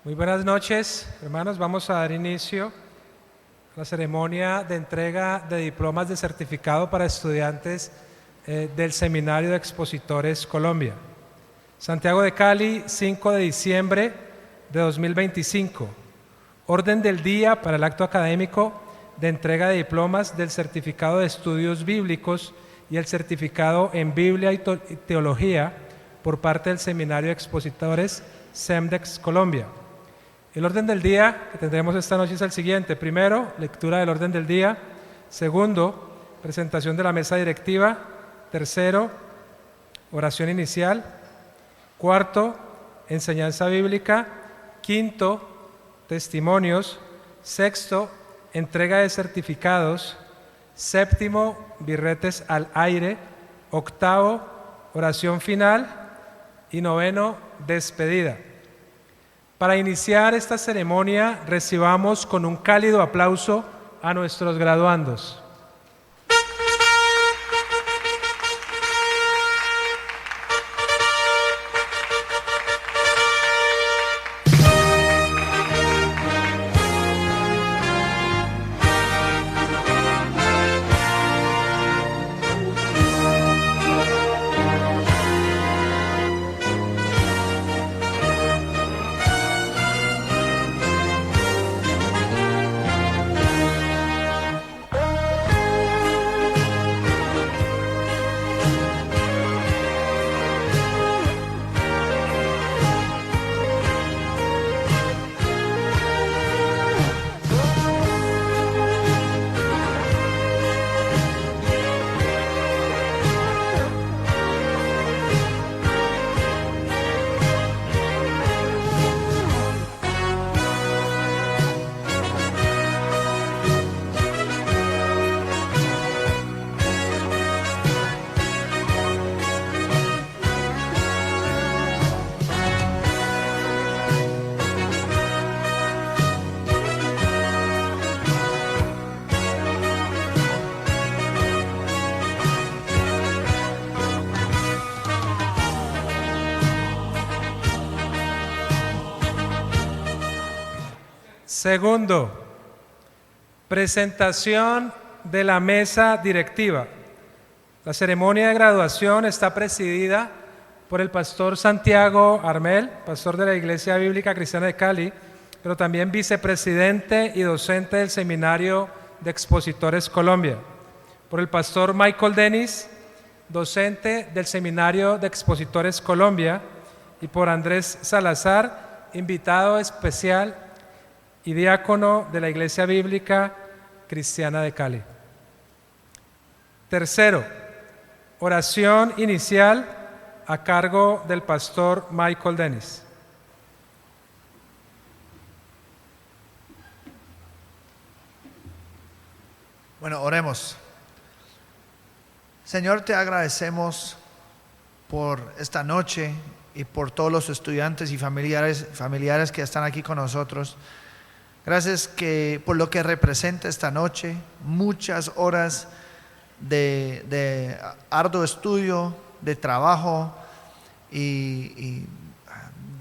Muy buenas noches, hermanos. Vamos a dar inicio a la ceremonia de entrega de diplomas de certificado para estudiantes del Seminario de Expositores Colombia. Santiago de Cali, 5 de diciembre de 2025. Orden del día para el acto académico de entrega de diplomas del Certificado de Estudios Bíblicos y el Certificado en Biblia y Teología por parte del Seminario de Expositores SEMDEX Colombia. El orden del día que tendremos esta noche es el siguiente. Primero, lectura del orden del día. Segundo, presentación de la mesa directiva. Tercero, oración inicial. Cuarto, enseñanza bíblica. Quinto, testimonios. Sexto, entrega de certificados. Séptimo, birretes al aire. Octavo, oración final. Y noveno, despedida. Para iniciar esta ceremonia, recibamos con un cálido aplauso a nuestros graduandos. Segundo, presentación de la mesa directiva. La ceremonia de graduación está presidida por el pastor Santiago Armel, pastor de la Iglesia Bíblica Cristiana de Cali, pero también vicepresidente y docente del Seminario de Expositores Colombia. Por el pastor Michael Dennis, docente del Seminario de Expositores Colombia, y por Andrés Salazar, invitado especial y diácono de la Iglesia Bíblica Cristiana de Cali. Tercero, oración inicial a cargo del pastor Michael Dennis. Bueno, oremos. Señor, te agradecemos por esta noche y por todos los estudiantes y familiares que están aquí con nosotros. Gracias por lo que representa esta noche, muchas horas de arduo estudio, de trabajo y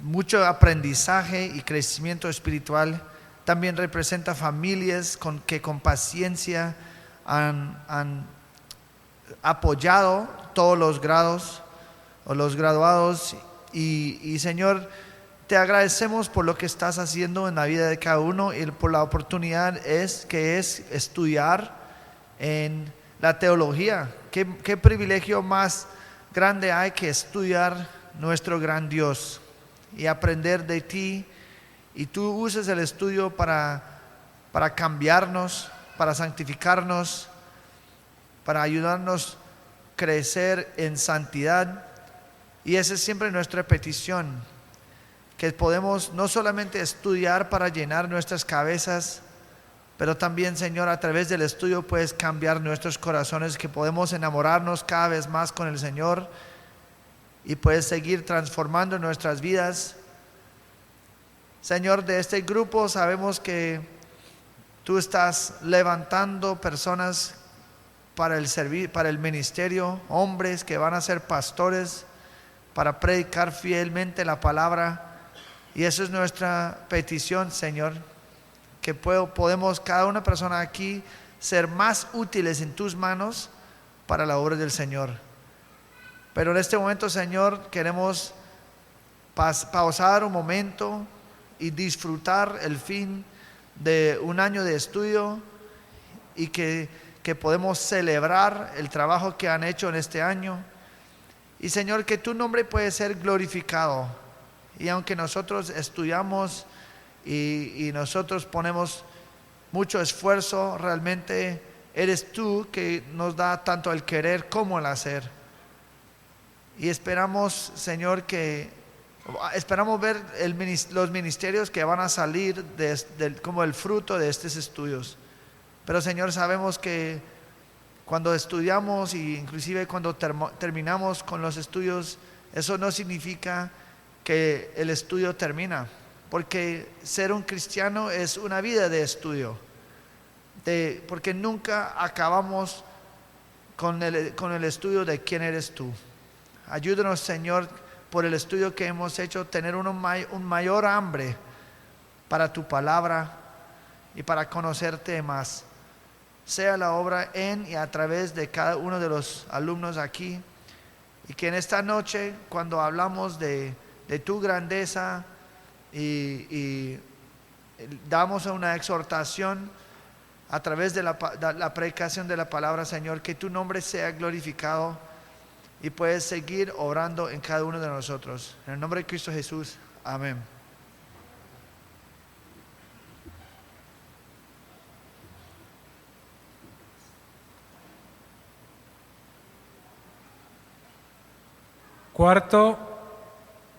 mucho aprendizaje y crecimiento espiritual. También representa familias que con paciencia han apoyado todos los grados o los graduados y Señor, te agradecemos por lo que estás haciendo en la vida de cada uno y por la oportunidad que es estudiar en la teología. ¿Qué privilegio más grande hay que estudiar nuestro gran Dios y aprender de ti? Y tú uses el estudio para cambiarnos, para santificarnos, para ayudarnos a crecer en santidad. Y esa es siempre nuestra petición, que podemos no solamente estudiar para llenar nuestras cabezas, pero también, Señor, a través del estudio puedes cambiar nuestros corazones, que podemos enamorarnos cada vez más con el Señor y puedes seguir transformando nuestras vidas. Señor, de este grupo sabemos que tú estás levantando personas para el ministerio, hombres que van a ser pastores, para predicar fielmente la palabra. Y esa es nuestra petición, Señor, que podemos cada una persona aquí ser más útiles en tus manos para la obra del Señor. Pero en este momento, Señor, queremos pausar un momento y disfrutar el fin de un año de estudio y que podemos celebrar el trabajo que han hecho en este año. Y Señor, que tu nombre puede ser glorificado. Y aunque nosotros estudiamos y nosotros ponemos mucho esfuerzo, realmente eres tú que nos da tanto el querer como el hacer. Y esperamos, Señor, esperamos ver los ministerios que van a salir como el fruto de estos estudios. Pero, Señor, sabemos que cuando estudiamos e inclusive cuando terminamos con los estudios, eso no significa que el estudio termina, porque ser un cristiano es una vida de estudio, porque nunca acabamos con el estudio de quién eres tú. Ayúdanos, Señor, por el estudio que hemos hecho, tener un mayor hambre para tu palabra y para conocerte más. Sea la obra en y a través de cada uno de los alumnos aquí, y que en esta noche, cuando hablamos de tu grandeza y damos una exhortación a través de la predicación de la palabra, Señor, que tu nombre sea glorificado y puedes seguir obrando en cada uno de nosotros. En el nombre de Cristo Jesús, amén. Cuarto,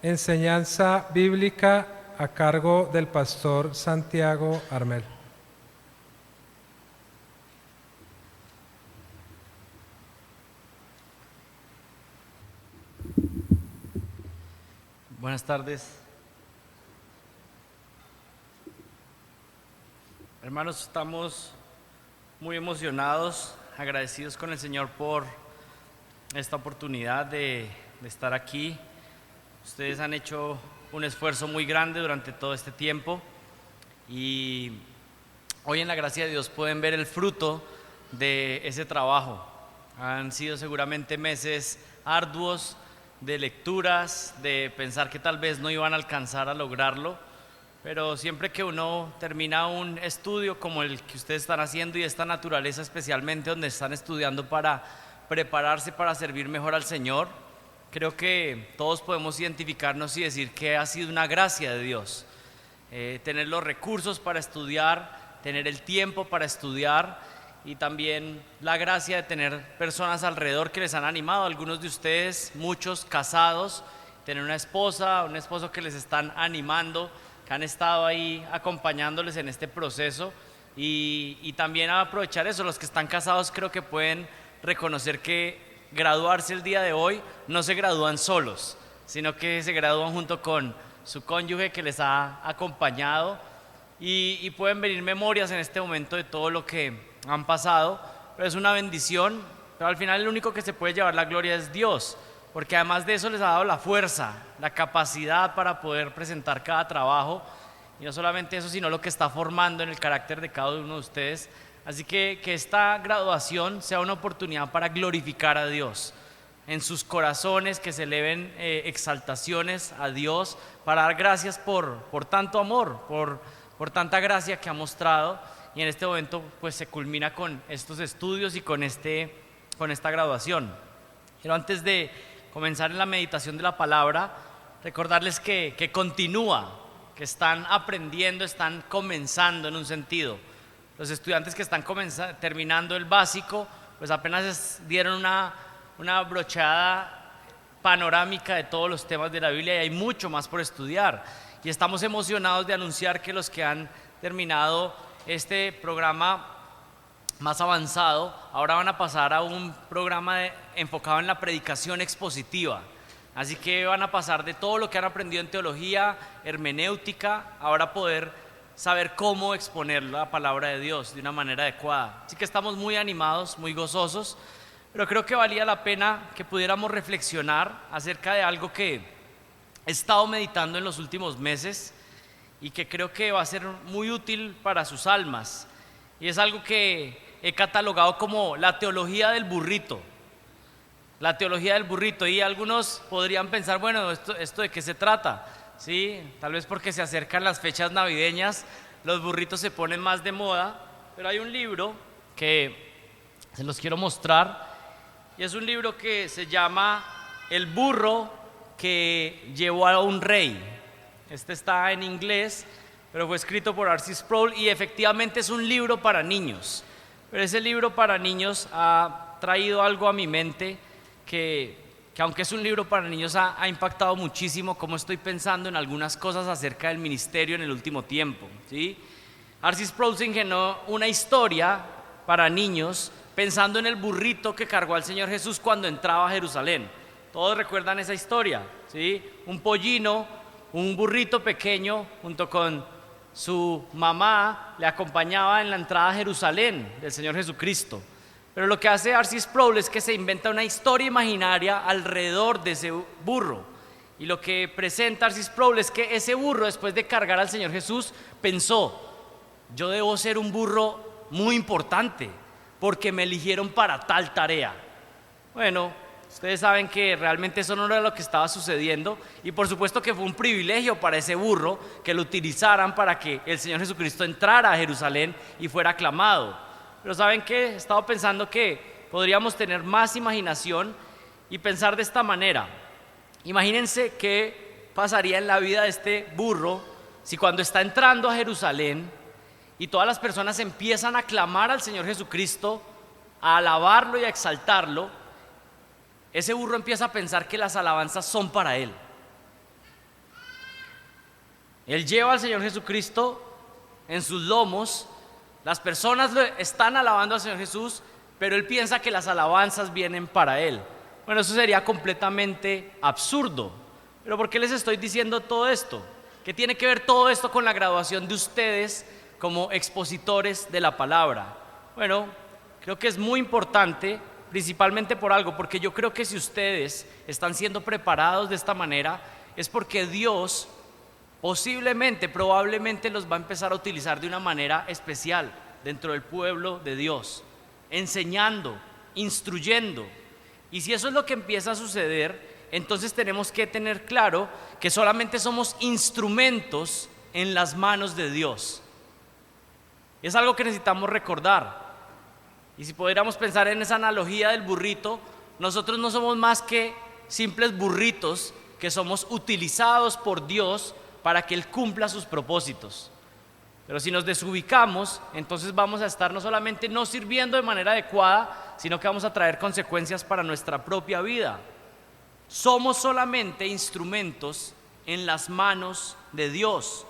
enseñanza bíblica a cargo del pastor Santiago Armel. Buenas tardes. Hermanos, estamos muy emocionados, agradecidos con el Señor por esta oportunidad de estar aquí. Ustedes han hecho un esfuerzo muy grande durante todo este tiempo y hoy en la gracia de Dios pueden ver el fruto de ese trabajo. Han sido seguramente meses arduos de lecturas, de pensar que tal vez no iban a alcanzar a lograrlo, pero siempre que uno termina un estudio como el que ustedes están haciendo y esta naturaleza especialmente donde están estudiando para prepararse para servir mejor al Señor, creo que todos podemos identificarnos y decir que ha sido una gracia de Dios. Tener los recursos para estudiar, tener el tiempo para estudiar y también la gracia de tener personas alrededor que les han animado. Algunos de ustedes, muchos casados, tener una esposa, un esposo que les están animando, que han estado ahí acompañándoles en este proceso y también a aprovechar eso. Los que están casados creo que pueden reconocer que graduarse el día de hoy no se gradúan solos, sino que se gradúan junto con su cónyuge que les ha acompañado y pueden venir memorias en este momento de todo lo que han pasado, pero es una bendición. Pero al final el único que se puede llevar la gloria es Dios, porque además de eso les ha dado la fuerza, la capacidad para poder presentar cada trabajo, y no solamente eso, sino lo que está formando en el carácter de cada uno de ustedes. Así que esta graduación sea una oportunidad para glorificar a Dios en sus corazones, que se eleven exaltaciones a Dios, para dar gracias por tanto amor, por tanta gracia que ha mostrado. Y en este momento pues se culmina con estos estudios y con esta graduación. Pero antes de comenzar en la meditación de la palabra, recordarles que continúa, que están aprendiendo, están comenzando en un sentido. Los estudiantes que están terminando el básico, pues apenas dieron una brochada panorámica de todos los temas de la Biblia y hay mucho más por estudiar. Y estamos emocionados de anunciar que los que han terminado este programa más avanzado, ahora van a pasar a un programa enfocado en la predicación expositiva. Así que van a pasar de todo lo que han aprendido en teología, hermenéutica, ahora poder saber cómo exponer la palabra de Dios de una manera adecuada. Así que estamos muy animados, muy gozosos, pero creo que valía la pena que pudiéramos reflexionar acerca de algo que he estado meditando en los últimos meses y que creo que va a ser muy útil para sus almas. Y es algo que he catalogado como la teología del burrito. La teología del burrito. Y algunos podrían pensar, bueno, ¿esto de qué se trata? Sí, tal vez porque se acercan las fechas navideñas, los burritos se ponen más de moda. Pero hay un libro que se los quiero mostrar. Y es un libro que se llama El burro que llevó a un rey. Este está en inglés, pero fue escrito por R.C. Sproul y efectivamente es un libro para niños. Pero ese libro para niños ha traído algo a mi mente que aunque es un libro para niños ha impactado muchísimo cómo estoy pensando en algunas cosas acerca del ministerio en el último tiempo, ¿sí? R.C. Sproul se ingenió una historia para niños pensando en el burrito que cargó al Señor Jesús cuando entraba a Jerusalén. Todos recuerdan esa historia, ¿sí? Un pollino, un burrito pequeño junto con su mamá le acompañaba en la entrada a Jerusalén del Señor Jesucristo. Pero lo que hace R.C. Sproul es que se inventa una historia imaginaria alrededor de ese burro. Y lo que presenta R.C. Sproul es que ese burro, después de cargar al Señor Jesús, pensó: yo debo ser un burro muy importante porque me eligieron para tal tarea. Bueno, ustedes saben que realmente eso no era lo que estaba sucediendo y por supuesto que fue un privilegio para ese burro que lo utilizaran para que el Señor Jesucristo entrara a Jerusalén y fuera aclamado. Pero ¿saben qué? He estado pensando que podríamos tener más imaginación y pensar de esta manera. Imagínense qué pasaría en la vida de este burro si cuando está entrando a Jerusalén y todas las personas empiezan a aclamar al Señor Jesucristo, a alabarlo y a exaltarlo, ese burro empieza a pensar que las alabanzas son para él. Él lleva al Señor Jesucristo en sus lomos, las personas están alabando al Señor Jesús, pero él piensa que las alabanzas vienen para él. Bueno, eso sería completamente absurdo. Pero ¿por qué les estoy diciendo todo esto? ¿Qué tiene que ver todo esto con la graduación de ustedes como expositores de la palabra? Bueno, creo que es muy importante, principalmente por algo, porque yo creo que si ustedes están siendo preparados de esta manera, es porque Dios posiblemente, probablemente los va a empezar a utilizar de una manera especial dentro del pueblo de Dios, enseñando, instruyendo. Y si eso es lo que empieza a suceder, entonces tenemos que tener claro que solamente somos instrumentos en las manos de Dios. Es algo que necesitamos recordar. Y si pudiéramos pensar en esa analogía del burrito, nosotros no somos más que simples burritos que somos utilizados por Dios para que Él cumpla sus propósitos. Pero si nos desubicamos, entonces vamos a estar no solamente no sirviendo de manera adecuada, sino que vamos a traer consecuencias para nuestra propia vida. Somos solamente instrumentos en las manos de Dios.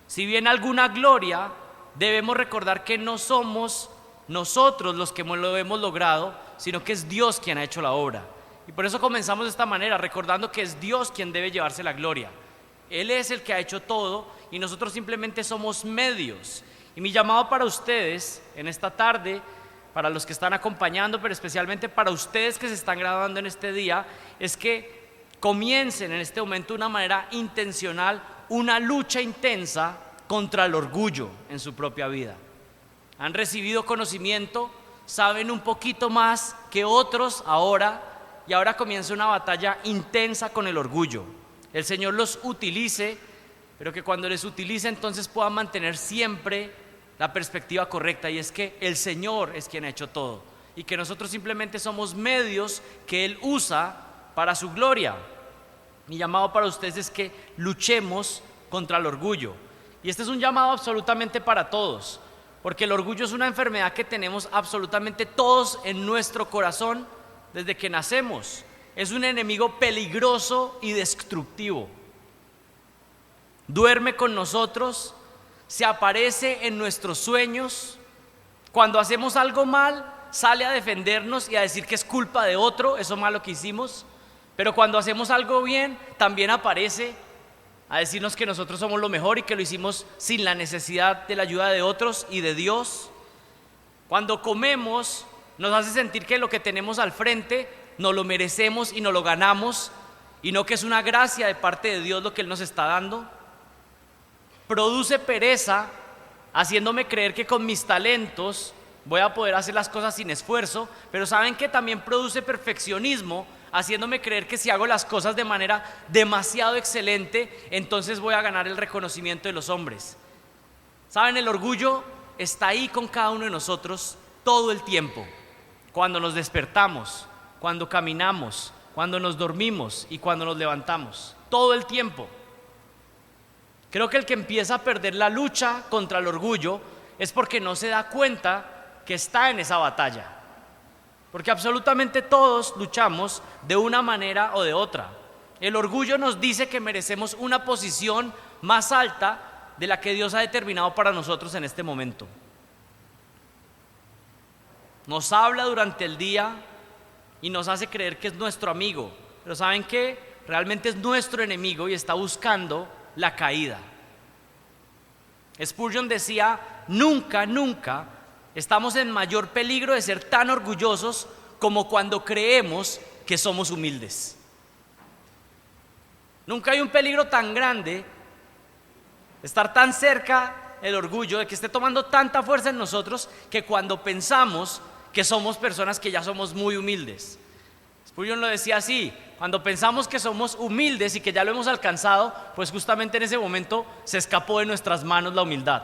Si viene alguna gloria, debemos recordar que no somos nosotros los que lo hemos logrado, sino que es Dios quien ha hecho la obra. Y por eso comenzamos de esta manera, recordando que es Dios quien debe llevarse la gloria. Él es el que ha hecho todo y nosotros simplemente somos medios. Y mi llamado para ustedes en esta tarde, para los que están acompañando, pero especialmente para ustedes que se están graduando en este día, es que comiencen en este momento de una manera intencional una lucha intensa contra el orgullo en su propia vida. Han recibido conocimiento, saben un poquito más que otros ahora, y ahora comienza una batalla intensa con el orgullo. El Señor los utilice, pero que cuando les utilice entonces puedan mantener siempre la perspectiva correcta, y es que el Señor es quien ha hecho todo y que nosotros simplemente somos medios que Él usa para su gloria. Mi llamado para ustedes es que luchemos contra el orgullo, y este es un llamado absolutamente para todos, porque el orgullo es una enfermedad que tenemos absolutamente todos en nuestro corazón desde que nacemos. Es un enemigo peligroso y destructivo. Duerme con nosotros, se aparece en nuestros sueños. Cuando hacemos algo mal, sale a defendernos y a decir que es culpa de otro, eso malo que hicimos. Pero cuando hacemos algo bien, también aparece a decirnos que nosotros somos lo mejor y que lo hicimos sin la necesidad de la ayuda de otros y de Dios. Cuando comemos, nos hace sentir que lo que tenemos al frente nos lo merecemos y nos lo ganamos, y no que es una gracia de parte de Dios lo que Él nos está dando. Produce pereza, haciéndome creer que con mis talentos voy a poder hacer las cosas sin esfuerzo, pero ¿saben que también produce perfeccionismo? Haciéndome creer que si hago las cosas de manera demasiado excelente, entonces voy a ganar el reconocimiento de los hombres. ¿Saben? El orgullo está ahí con cada uno de nosotros todo el tiempo. Cuando nos despertamos, cuando caminamos, cuando nos dormimos y cuando nos levantamos. Todo el tiempo. Creo que el que empieza a perder la lucha contra el orgullo es porque no se da cuenta que está en esa batalla. Porque absolutamente todos luchamos de una manera o de otra. El orgullo nos dice que merecemos una posición más alta de la que Dios ha determinado para nosotros en este momento. Nos habla durante el día y nos hace creer que es nuestro amigo, pero ¿saben qué? Realmente es nuestro enemigo y está buscando la caída. Spurgeon decía: nunca estamos en mayor peligro de ser tan orgullosos como cuando creemos que somos humildes. Nunca hay un peligro tan grande de estar tan cerca el orgullo, de que esté tomando tanta fuerza en nosotros, que cuando pensamos que somos personas que ya somos muy humildes. Spurgeon lo decía así: cuando pensamos que somos humildes y que ya lo hemos alcanzado, pues justamente en ese momento se escapó de nuestras manos la humildad.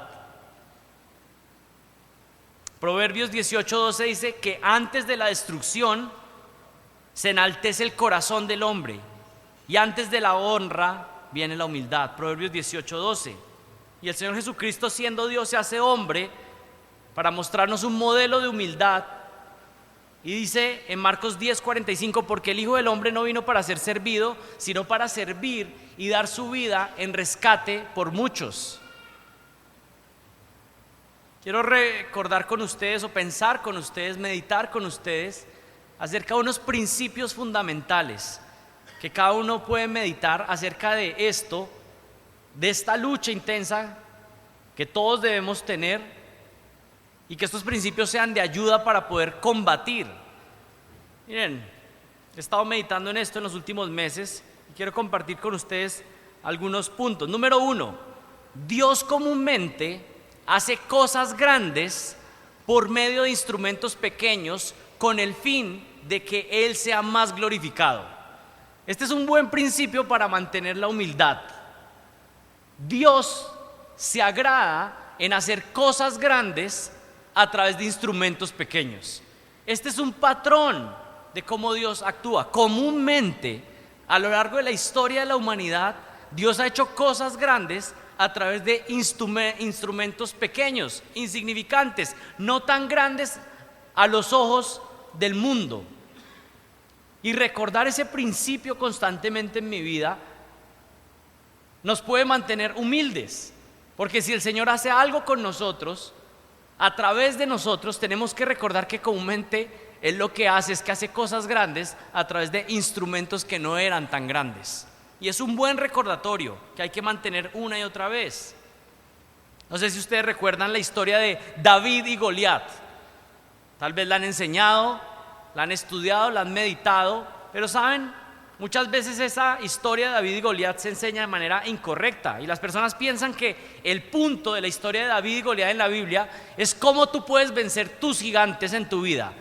Proverbios 18:12 dice que antes de la destrucción se enaltece el corazón del hombre y antes de la honra viene la humildad. Proverbios 18:12. Y el Señor Jesucristo, siendo Dios, se hace hombre para mostrarnos un modelo de humildad. Y dice en Marcos 10:45: porque el Hijo del Hombre no vino para ser servido, sino para servir y dar su vida en rescate por muchos. Quiero recordar con ustedes, o pensar con ustedes, meditar con ustedes acerca de unos principios fundamentales que cada uno puede meditar acerca de esto, de esta lucha intensa que todos debemos tener, y que estos principios sean de ayuda para poder combatir. Miren, he estado meditando en esto en los últimos meses y quiero compartir con ustedes algunos puntos. Número 1, Dios comúnmente hace cosas grandes por medio de instrumentos pequeños con el fin de que Él sea más glorificado. Este es un buen principio para mantener la humildad. Dios se agrada en hacer cosas grandes a través de instrumentos pequeños. Este es un patrón de cómo Dios actúa. Comúnmente, a lo largo de la historia de la humanidad, Dios ha hecho cosas grandes a través de instrumentos pequeños, insignificantes, no tan grandes a los ojos del mundo. Y recordar ese principio constantemente en mi vida nos puede mantener humildes, porque si el Señor hace algo con nosotros, a través de nosotros tenemos que recordar que comúnmente Él lo que hace es que hace cosas grandes a través de instrumentos que no eran tan grandes. Y es un buen recordatorio que hay que mantener una y otra vez. No sé si ustedes recuerdan la historia de David y Goliat. Tal vez la han enseñado, la han estudiado, la han meditado, pero saben, muchas veces esa historia de David y Goliat se enseña de manera incorrecta y las personas piensan que el punto de la historia de David y Goliat en la Biblia es cómo tú puedes vencer tus gigantes en tu vida.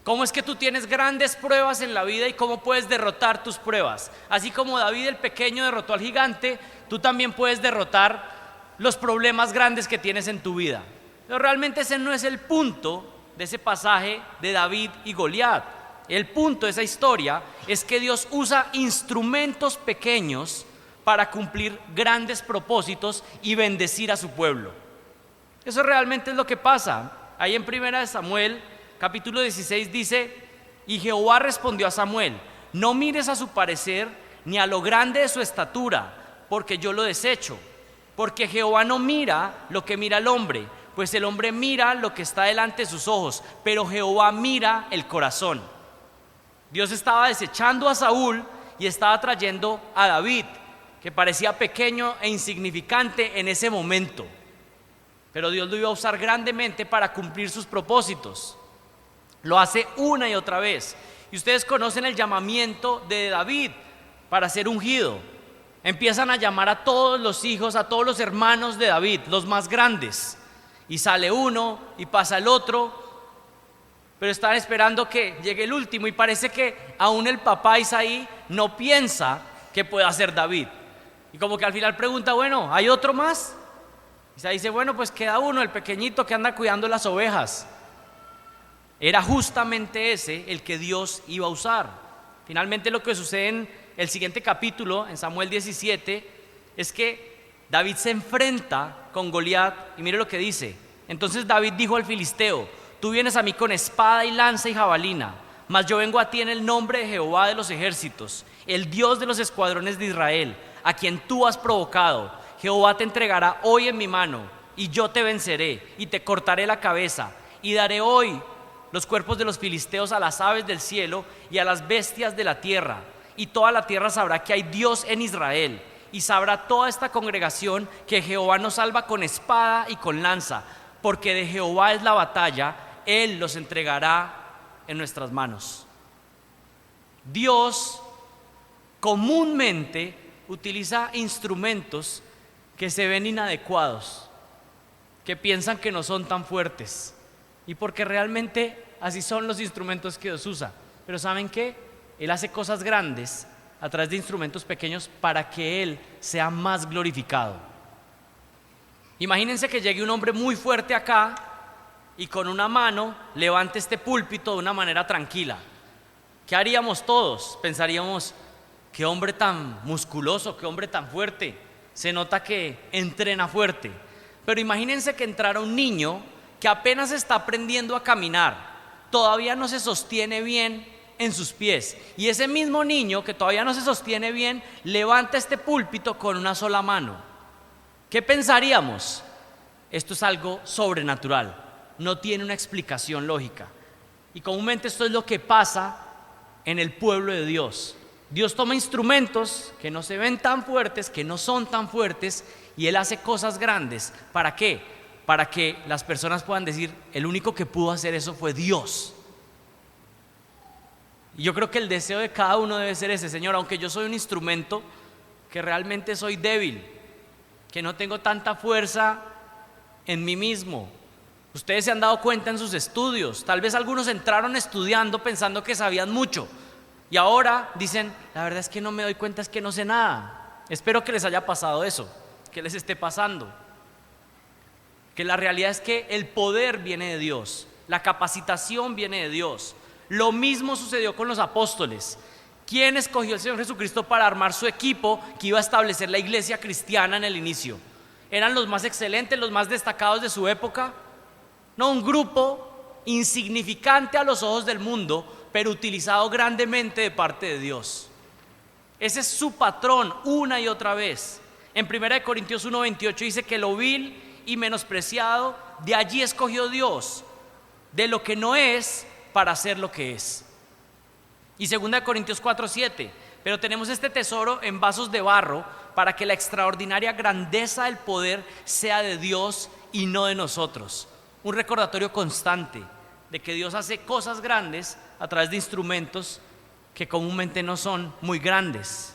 Cómo es que tú tienes grandes pruebas en la vida y cómo puedes derrotar tus pruebas. Así como David el pequeño derrotó al gigante, tú también puedes derrotar los problemas grandes que tienes en tu vida. Pero realmente ese no es el punto de ese pasaje de David y Goliat. El punto de esa historia es que Dios usa instrumentos pequeños para cumplir grandes propósitos y bendecir a su pueblo. Eso realmente es lo que pasa. Ahí en 1 Samuel capítulo 16 dice: y Jehová respondió a Samuel: no mires a su parecer ni a lo grande de su estatura, porque yo lo desecho. Porque Jehová no mira lo que mira el hombre, pues el hombre mira lo que está delante de sus ojos, pero Jehová mira el corazón. Dios estaba desechando a Saúl y estaba trayendo a David, que parecía pequeño e insignificante en ese momento, pero Dios lo iba a usar grandemente para cumplir sus propósitos. Lo hace una y otra vez. Y ustedes conocen el llamamiento de David para ser ungido. Empiezan a llamar a todos los hijos, a todos los hermanos de David, los más grandes. Y sale uno y pasa el otro, pero están esperando que llegue el último. Y parece que aún el papá Isaí no piensa que pueda ser David. Y como que al final pregunta, bueno, ¿hay otro más? Isaí dice, bueno, pues queda uno, el pequeñito que anda cuidando las ovejas. Era justamente ese el que Dios iba a usar. Finalmente lo que sucede en el siguiente capítulo, en Samuel 17, es que David se enfrenta con Goliat y mire lo que dice. Entonces David dijo al filisteo, tú vienes a mí con espada y lanza y jabalina, mas yo vengo a ti en el nombre de Jehová de los ejércitos, el Dios de los escuadrones de Israel, a quien tú has provocado. Jehová te entregará hoy en mi mano y yo te venceré y te cortaré la cabeza y daré hoy los cuerpos de los filisteos a las aves del cielo y a las bestias de la tierra, y toda la tierra sabrá que hay Dios en Israel, y sabrá toda esta congregación que Jehová nos salva con espada y con lanza, porque de Jehová es la batalla, Él los entregará en nuestras manos. Dios comúnmente utiliza instrumentos que se ven inadecuados, que piensan que no son tan fuertes, y porque realmente así son los instrumentos que Dios usa. Pero ¿saben qué? Él hace cosas grandes a través de instrumentos pequeños para que Él sea más glorificado. Imagínense que llegue un hombre muy fuerte acá y con una mano levante este púlpito de una manera tranquila. ¿Qué haríamos todos? Pensaríamos, qué hombre tan musculoso, qué hombre tan fuerte, se nota que entrena fuerte. Pero imagínense que entrara un niño que apenas está aprendiendo a caminar, todavía no se sostiene bien en sus pies, y ese mismo niño que todavía no se sostiene bien levanta este púlpito con una sola mano. ¿Qué pensaríamos? Esto es algo sobrenatural, no tiene una explicación lógica. Y comúnmente esto es lo que pasa en el pueblo de Dios. Dios toma instrumentos que no se ven tan fuertes, que no son tan fuertes, y Él hace cosas grandes. ¿Para qué? Para que las personas puedan decir, el único que pudo hacer eso fue Dios. Y yo creo que el deseo de cada uno debe ser ese: Señor, aunque yo soy un instrumento, que realmente soy débil, que no tengo tanta fuerza en mí mismo. Ustedes se han dado cuenta en sus estudios, tal vez algunos entraron estudiando pensando que sabían mucho, y ahora dicen, la verdad es que no me doy cuenta, es que no sé nada. Espero que les haya pasado eso, que les esté pasando. Que la realidad es que el poder viene de Dios, la capacitación viene de Dios. Lo mismo sucedió con los apóstoles. ¿Quién escogió el Señor Jesucristo para armar su equipo que iba a establecer la iglesia cristiana en el inicio? ¿Eran los más excelentes, los más destacados de su época? No, un grupo insignificante a los ojos del mundo, pero utilizado grandemente de parte de Dios. Ese es su patrón una y otra vez. En 1 Corintios 1:28 dice que lo vil y menospreciado, de allí escogió Dios, de lo que no es, para hacer lo que es. Y 2 Corintios 4:7, pero tenemos este tesoro en vasos de barro, para que la extraordinaria grandeza del poder sea de Dios y no de nosotros. Un recordatorio constante de que Dios hace cosas grandes a través de instrumentos que comúnmente no son muy grandes.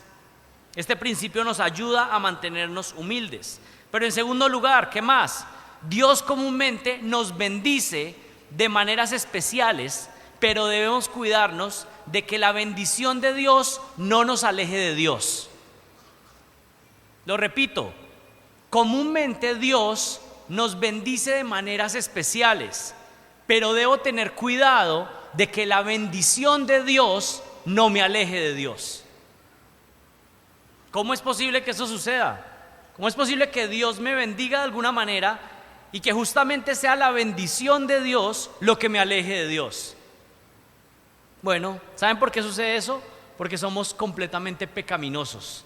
Este principio nos ayuda a mantenernos humildes. Pero en segundo lugar, ¿qué más? Dios comúnmente nos bendice de maneras especiales, pero debemos cuidarnos de que la bendición de Dios no nos aleje de Dios. Lo repito, comúnmente Dios nos bendice de maneras especiales, pero debo tener cuidado de que la bendición de Dios no me aleje de Dios. ¿Cómo es posible que eso suceda? ¿Cómo es posible que Dios me bendiga de alguna manera y que justamente sea la bendición de Dios lo que me aleje de Dios? Bueno, ¿saben por qué sucede eso? Porque somos completamente pecaminosos.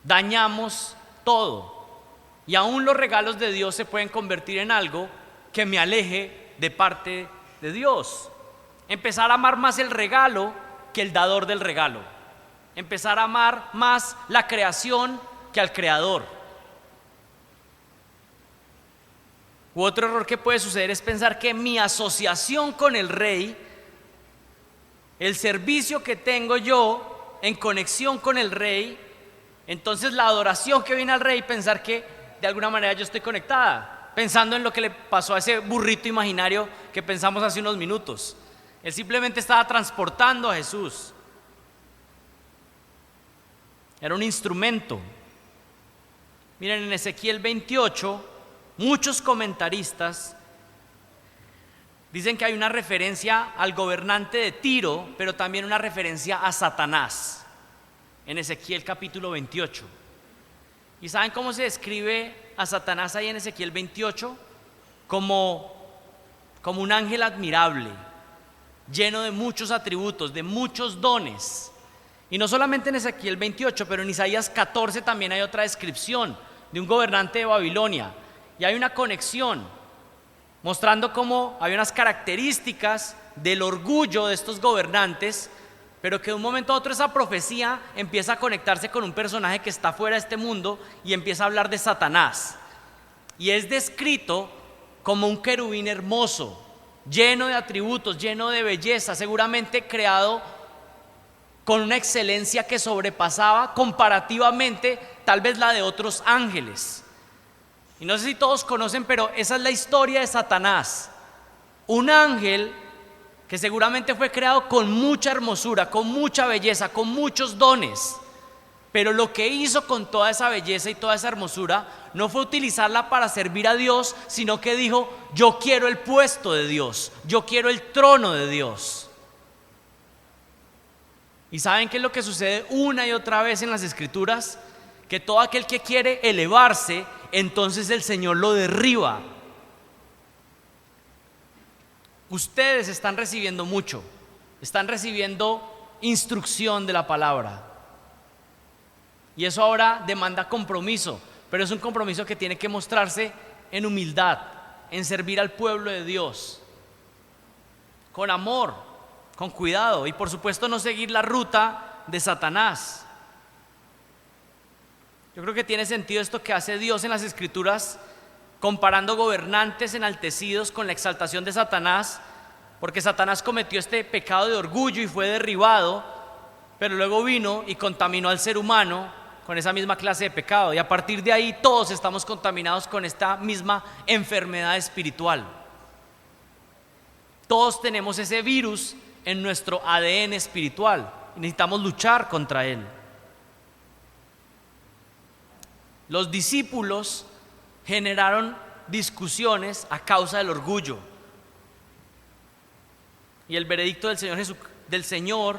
Dañamos todo. Y aún los regalos de Dios se pueden convertir en algo que me aleje de parte de Dios. Empezar a amar más el regalo que el dador del regalo. Empezar a amar más la creación que al creador. U otro error que puede suceder es pensar que mi asociación con el rey, el servicio que tengo yo, en conexión con el rey, entonces la adoración que viene al rey, pensar que de alguna manera yo estoy conectada, pensando en lo que le pasó a ese burrito imaginario que pensamos hace unos minutos. Él simplemente estaba transportando a Jesús. Era un instrumento. Miren, en Ezequiel 28, muchos comentaristas dicen que hay una referencia al gobernante de Tiro, pero también una referencia a Satanás, en Ezequiel capítulo 28. ¿Y saben cómo se describe a Satanás ahí en Ezequiel 28? Como un ángel admirable, lleno de muchos atributos, de muchos dones. Y no solamente en Ezequiel 28, pero en Isaías 14 también hay otra descripción de un gobernante de Babilonia. Y hay una conexión, mostrando cómo hay unas características del orgullo de estos gobernantes, pero que de un momento a otro esa profecía empieza a conectarse con un personaje que está fuera de este mundo y empieza a hablar de Satanás. Y es descrito como un querubín hermoso, lleno de atributos, lleno de belleza, seguramente creado con una excelencia que sobrepasaba comparativamente tal vez la de otros ángeles. Y no sé si todos conocen, pero esa es la historia de Satanás. Un ángel que seguramente fue creado con mucha hermosura, con mucha belleza, con muchos dones. Pero lo que hizo con toda esa belleza y toda esa hermosura no fue utilizarla para servir a Dios, sino que dijo: yo quiero el puesto de Dios, yo quiero el trono de Dios. ¿Y saben qué es lo que sucede una y otra vez en las Escrituras? Que todo aquel que quiere elevarse, entonces el Señor lo derriba. Ustedes están recibiendo mucho, están recibiendo instrucción de la palabra. Y eso ahora demanda compromiso, pero es un compromiso que tiene que mostrarse en humildad, en servir al pueblo de Dios, con amor, con cuidado, y por supuesto no seguir la ruta de Satanás. Yo creo que tiene sentido esto que hace Dios en las Escrituras, comparando gobernantes enaltecidos con la exaltación de Satanás, porque Satanás cometió este pecado de orgullo y fue derribado, pero luego vino y contaminó al ser humano con esa misma clase de pecado, y a partir de ahí todos estamos contaminados con esta misma enfermedad espiritual. Todos tenemos ese virus en nuestro ADN espiritual y necesitamos luchar contra él. Los discípulos generaron discusiones a causa del orgullo. Y el veredicto del Señor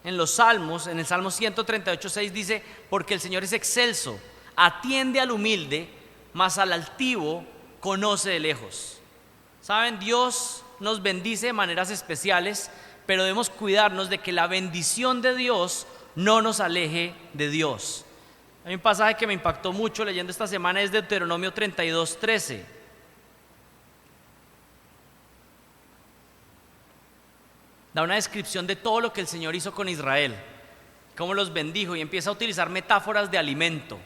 en los Salmos, en el Salmo 138:6 dice: porque el Señor es excelso, atiende al humilde, mas al altivo conoce de lejos. Saben, Dios nos bendice de maneras especiales, pero debemos cuidarnos de que la bendición de Dios no nos aleje de Dios. Hay un pasaje que me impactó mucho leyendo esta semana, es de Deuteronomio 32:13. Da una descripción de todo lo que el Señor hizo con Israel, cómo los bendijo, y empieza a utilizar metáforas de alimento.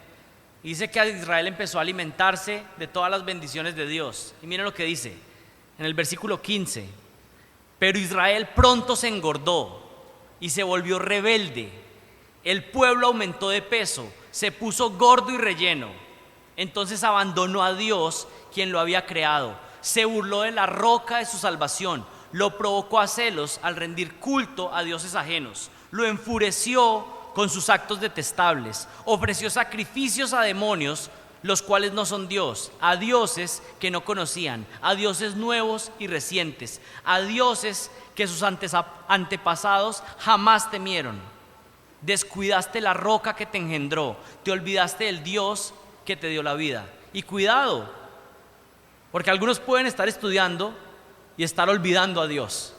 Y dice que Israel empezó a alimentarse de todas las bendiciones de Dios. Y miren lo que dice en el versículo 15: pero Israel pronto se engordó y se volvió rebelde. El pueblo aumentó de peso, se puso gordo y relleno. Entonces abandonó a Dios, quien lo había creado. Se burló de la roca de su salvación. Lo provocó a celos al rendir culto a dioses ajenos. Lo enfureció con sus actos detestables. Ofreció sacrificios a demonios, los cuales no son Dios, a dioses que no conocían, a dioses nuevos y recientes, a dioses que sus antepasados jamás temieron. Descuidaste la roca que te engendró, te olvidaste del Dios que te dio la vida. Y cuidado, porque algunos pueden estar estudiando y estar olvidando a Dios.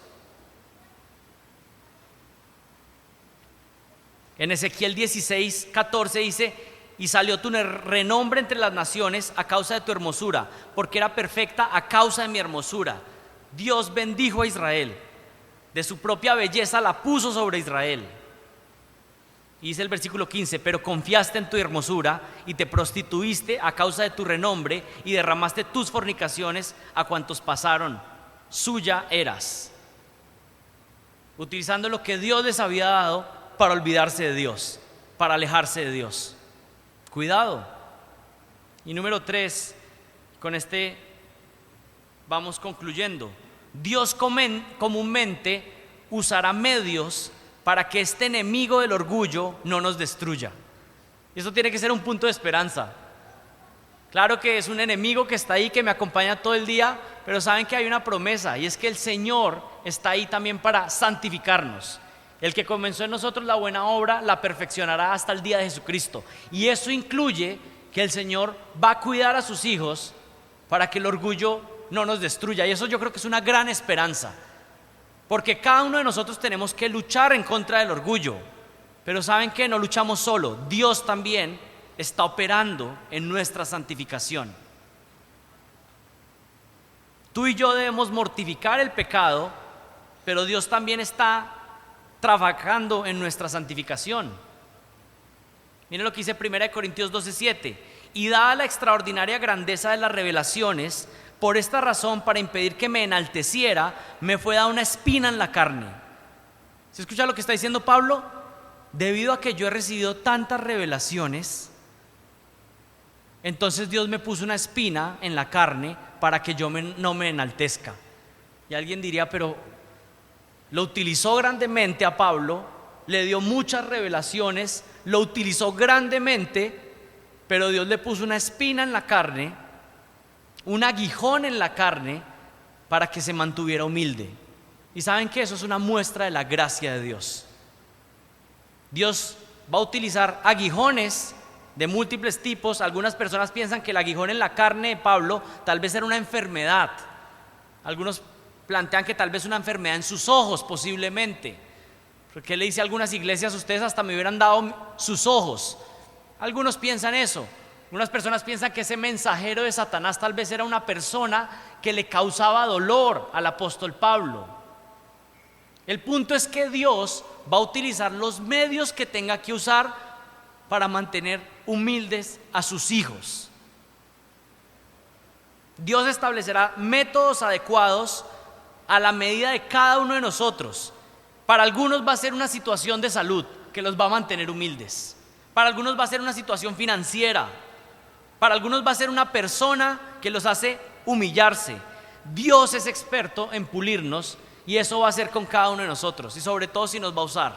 En Ezequiel 16:14 dice: y salió tu renombre entre las naciones a causa de tu hermosura, porque era perfecta a causa de mi hermosura. Dios bendijo a Israel, de su propia belleza la puso sobre Israel. Y dice el versículo 15: pero confiaste en tu hermosura y te prostituiste a causa de tu renombre y derramaste tus fornicaciones a cuantos pasaron. Suya eras. Utilizando lo que Dios les había dado para olvidarse de Dios, para alejarse de Dios. Cuidado. Y número 3, con este vamos concluyendo. Dios comúnmente usará medios para que este enemigo del orgullo no nos destruya. Eso tiene que ser un punto de esperanza. Claro que es un enemigo que está ahí, que me acompaña todo el día, pero saben que hay una promesa, y es que el Señor está ahí también para santificarnos. El que comenzó en nosotros la buena obra la perfeccionará hasta el día de Jesucristo. Y eso incluye que el Señor va a cuidar a sus hijos para que el orgullo no nos destruya. Y eso yo creo que es una gran esperanza, porque cada uno de nosotros tenemos que luchar en contra del orgullo. Pero ¿saben qué? No luchamos solo. Dios también está operando en nuestra santificación. Tú y yo debemos mortificar el pecado, pero Dios también está trabajando en nuestra santificación. Miren lo que dice 1 Corintios 12:7. Y dada la extraordinaria grandeza de las revelaciones, por esta razón, para impedir que me enalteciera, me fue dada una espina en la carne. ¿Se escucha lo que está diciendo Pablo? Debido a que yo he recibido tantas revelaciones, entonces Dios me puso una espina en la carne para que yo no me enaltezca. Y alguien diría, pero lo utilizó grandemente a Pablo, le dio muchas revelaciones, lo utilizó grandemente, pero Dios le puso una espina en la carne, un aguijón en la carne, para que se mantuviera humilde. Y saben que eso es una muestra de la gracia de Dios. Dios va a utilizar aguijones de múltiples tipos. Algunas personas piensan que el aguijón en la carne de Pablo tal vez era una enfermedad. Algunos plantean que tal vez una enfermedad en sus ojos, posiblemente. Porque él le dice a algunas iglesias, ustedes hasta me hubieran dado sus ojos. Algunos piensan eso. Algunas personas piensan que ese mensajero de Satanás tal vez era una persona que le causaba dolor al apóstol Pablo. El punto es que Dios va a utilizar los medios que tenga que usar para mantener humildes a sus hijos. Dios establecerá métodos adecuados a la medida de cada uno de nosotros. Para algunos va a ser una situación de salud que los va a mantener humildes. Para algunos va a ser una situación financiera. Para algunos va a ser una persona que los hace humillarse. Dios es experto en pulirnos, y eso va a ser con cada uno de nosotros, y sobre todo si nos va a usar.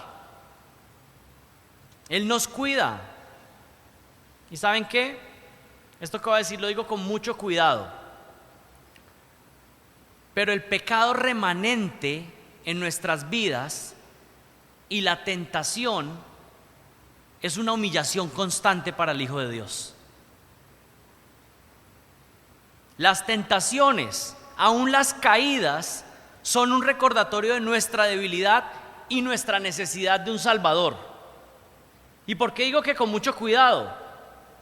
Él nos cuida. ¿Y saben qué? Esto que voy a decir lo digo con mucho cuidado. Pero el pecado remanente en nuestras vidas y la tentación es una humillación constante para el Hijo de Dios. Las tentaciones, aún las caídas, son un recordatorio de nuestra debilidad y nuestra necesidad de un Salvador. ¿Y por qué digo que con mucho cuidado?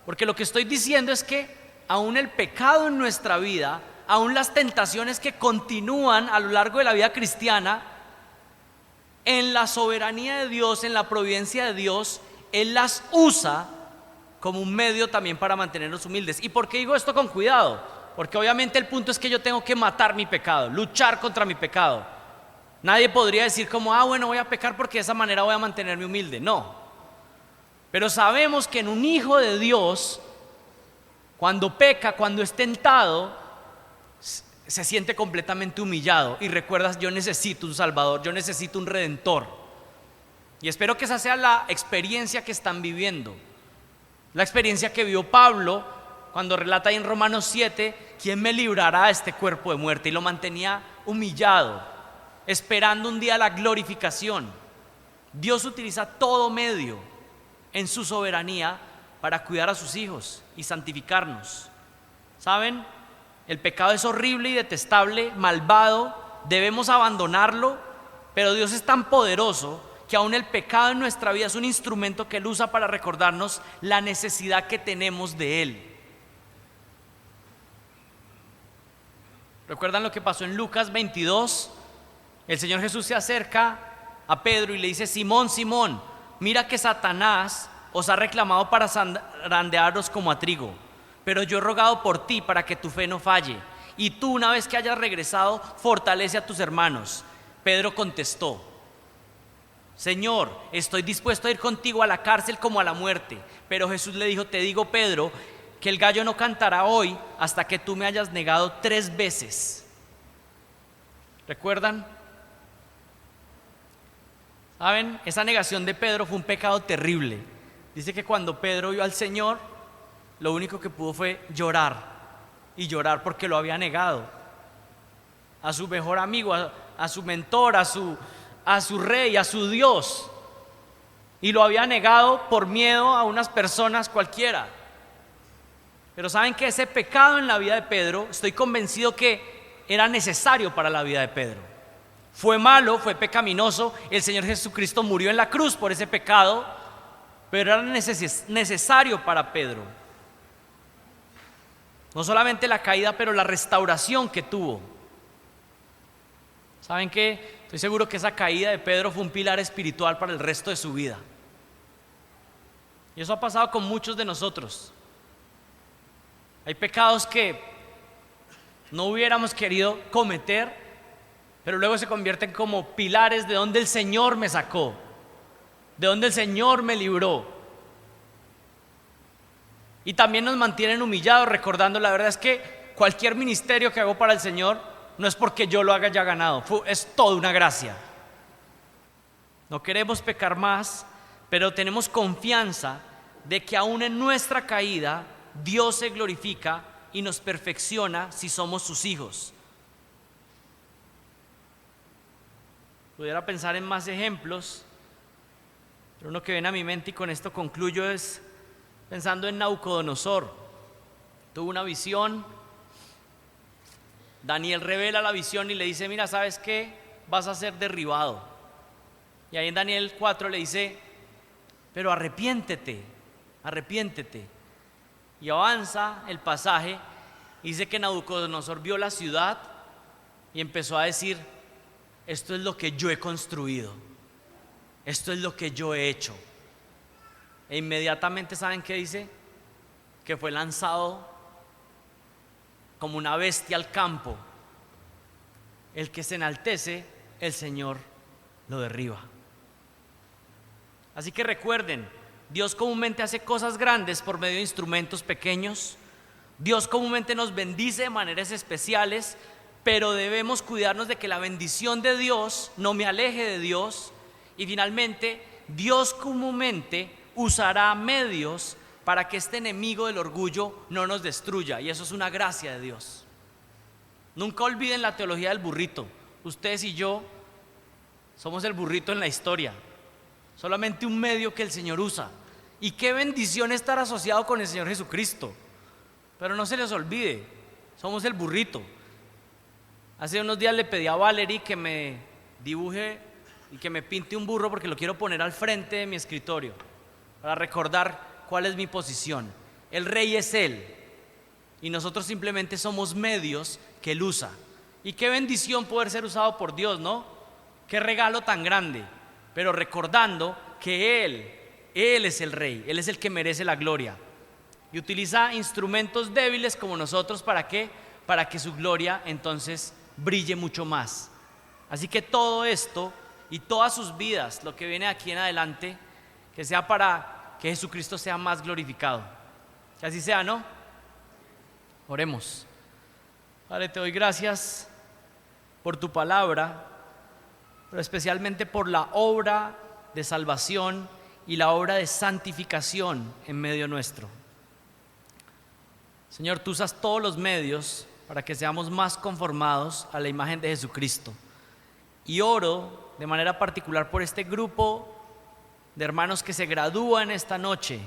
Porque lo que estoy diciendo es que aún el pecado en nuestra vida, aún las tentaciones que continúan a lo largo de la vida cristiana, en la soberanía de Dios, en la providencia de Dios, Él las usa como un medio también para mantenernos humildes. ¿Y por qué digo esto con cuidado? Porque obviamente el punto es que yo tengo que matar mi pecado, luchar contra mi pecado. Nadie podría decir como, bueno, voy a pecar porque de esa manera voy a mantenerme humilde. No. Pero sabemos que en un hijo de Dios, cuando peca, cuando es tentado, se siente completamente humillado y recuerdas, yo necesito un Salvador, yo necesito un Redentor. Y espero que esa sea la experiencia que están viviendo, la experiencia que vio Pablo cuando relata ahí en Romanos 7, ¿quién me librará de este cuerpo de muerte? Y lo mantenía humillado, esperando un día la glorificación. Dios utiliza todo medio en su soberanía para cuidar a sus hijos y santificarnos. ¿Saben? El pecado es horrible y detestable, malvado, debemos abandonarlo, pero Dios es tan poderoso que aún el pecado en nuestra vida es un instrumento que Él usa para recordarnos la necesidad que tenemos de Él. ¿Recuerdan lo que pasó en Lucas 22? El Señor Jesús se acerca a Pedro y le dice, Simón, Simón, mira que Satanás os ha reclamado para zarandearos como a trigo, pero yo he rogado por ti para que tu fe no falle, y tú, una vez que hayas regresado, fortalece a tus hermanos. Pedro contestó, Señor, estoy dispuesto a ir contigo a la cárcel como a la muerte. Pero Jesús le dijo, te digo, Pedro, que el gallo no cantará hoy hasta que tú me hayas negado 3 veces. ¿Recuerdan? ¿Saben? Esa negación de Pedro fue un pecado terrible. Dice que cuando Pedro vio al Señor, lo único que pudo fue llorar. Y llorar porque lo había negado. A su mejor amigo, a su mentor, a su rey, a su Dios. Y lo había negado por miedo a unas personas cualquiera. Pero saben que ese pecado en la vida de Pedro, estoy convencido que era necesario para la vida de Pedro. Fue malo, fue pecaminoso, el Señor Jesucristo murió en la cruz por ese pecado, pero era necesario para Pedro. No solamente la caída, pero la restauración que tuvo. ¿Saben qué? Estoy seguro que esa caída de Pedro fue un pilar espiritual para el resto de su vida. Y eso ha pasado con muchos de nosotros. Hay pecados que no hubiéramos querido cometer, pero luego se convierten como pilares de donde el Señor me sacó, de donde el Señor me libró. Y también nos mantienen humillados, recordando, la verdad es que cualquier ministerio que hago para el Señor no es porque yo lo haya ganado, es toda una gracia. No queremos pecar más, pero tenemos confianza de que aún en nuestra caída Dios se glorifica y nos perfecciona si somos sus hijos. Pudiera pensar en más ejemplos, pero uno que viene a mi mente, y con esto concluyo, es pensando en Nabucodonosor. Tuvo una visión, Daniel revela la visión y le dice, mira, ¿sabes qué? Vas a ser derribado. Y ahí en Daniel 4 le dice, pero arrepiéntete. Y avanza el pasaje, dice que Nabucodonosor vio la ciudad y empezó a decir, esto es lo que yo he construido, esto es lo que yo he hecho. E inmediatamente, ¿saben qué dice? Que fue lanzado como una bestia al campo. El que se enaltece, el Señor lo derriba. Así que recuerden, Dios comúnmente hace cosas grandes por medio de instrumentos pequeños. Dios comúnmente nos bendice de maneras especiales, pero debemos cuidarnos de que la bendición de Dios no me aleje de Dios. Y finalmente, Dios comúnmente usará medios para que este enemigo del orgullo no nos destruya, y eso es una gracia de Dios. Nunca olviden la teología del burrito. Ustedes y yo somos el burrito en la historia, solamente un medio que el Señor usa. Y qué bendición estar asociado con el Señor Jesucristo. Pero no se les olvide, somos el burrito. Hace unos días le pedí a Valerie que me dibuje y que me pinte un burro, porque lo quiero poner al frente de mi escritorio para recordar cuál es mi posición. El rey es Él y nosotros simplemente somos medios que Él usa. Y qué bendición poder ser usado por Dios, ¿no? Qué regalo tan grande. Pero recordando que Él es el rey, Él es el que merece la gloria. Y utiliza instrumentos débiles como nosotros, ¿para qué? Para que su gloria entonces brille mucho más. Así que todo esto y todas sus vidas, lo que viene de aquí en adelante, que sea para que Jesucristo sea más glorificado. Que así sea, ¿no? Oremos. Padre, te doy gracias por tu palabra, pero especialmente por la obra de salvación y la obra de santificación en medio nuestro. Señor, tú usas todos los medios para que seamos más conformados a la imagen de Jesucristo. Y oro de manera particular por este grupo de hermanos que se gradúan esta noche,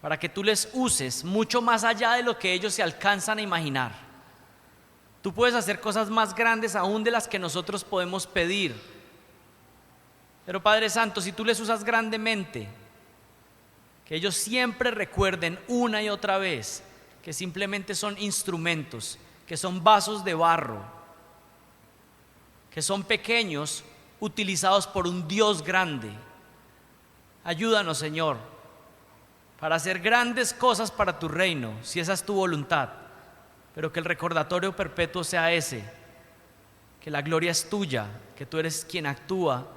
para que tú les uses mucho más allá de lo que ellos se alcanzan a imaginar. Tú puedes hacer cosas más grandes aún de las que nosotros podemos pedir. Pero Padre Santo, si tú les usas grandemente, que ellos siempre recuerden una y otra vez que simplemente son instrumentos, que son vasos de barro, que son pequeños utilizados por un Dios grande. Ayúdanos, Señor, para hacer grandes cosas para tu reino, si esa es tu voluntad, pero que el recordatorio perpetuo sea ese, que la gloria es tuya, que tú eres quien actúa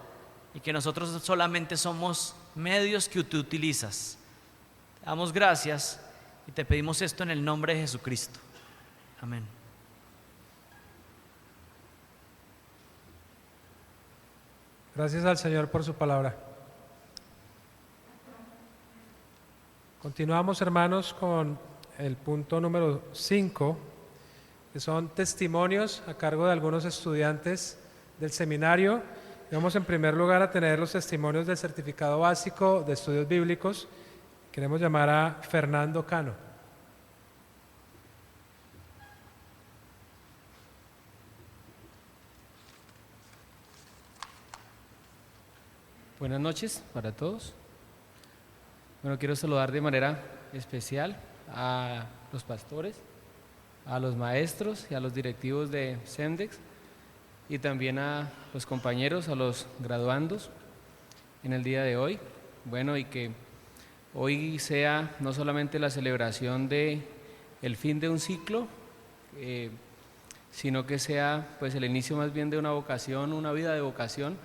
y que nosotros solamente somos medios que tú utilizas. Te damos gracias y te pedimos esto en el nombre de Jesucristo. Amén. Gracias al Señor por su palabra. Continuamos, hermanos, con el punto número 5, que son testimonios a cargo de algunos estudiantes del seminario. Y vamos en primer lugar a tener los testimonios del certificado básico de estudios bíblicos. Queremos llamar a Fernando Cano. Buenas noches para todos. Bueno, quiero saludar de manera especial a los pastores, a los maestros y a los directivos de SEMDEX y también a los compañeros, a los graduandos en el día de hoy. Bueno, y que hoy sea no solamente la celebración de el fin de un ciclo, sino que sea pues el inicio más bien de una vocación, una vida de vocación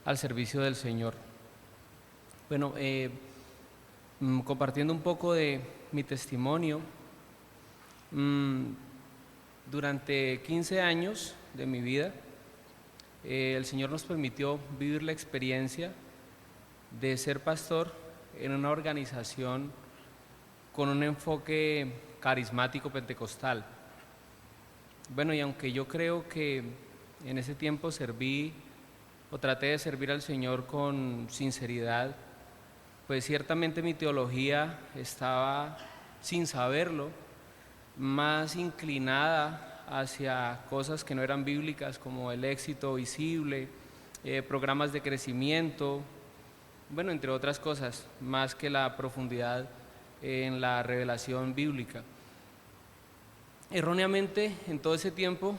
al servicio del Señor. Bueno, compartiendo un poco de mi testimonio, durante 15 años de mi vida, el Señor nos permitió vivir la experiencia de ser pastor en una organización con un enfoque carismático pentecostal. Bueno, y aunque yo creo que en ese tiempo serví o traté de servir al Señor con sinceridad, pues ciertamente mi teología estaba, sin saberlo, más inclinada hacia cosas que no eran bíblicas, como el éxito visible, programas de crecimiento, bueno, entre otras cosas, más que la profundidad en la revelación bíblica. Erróneamente, en todo ese tiempo,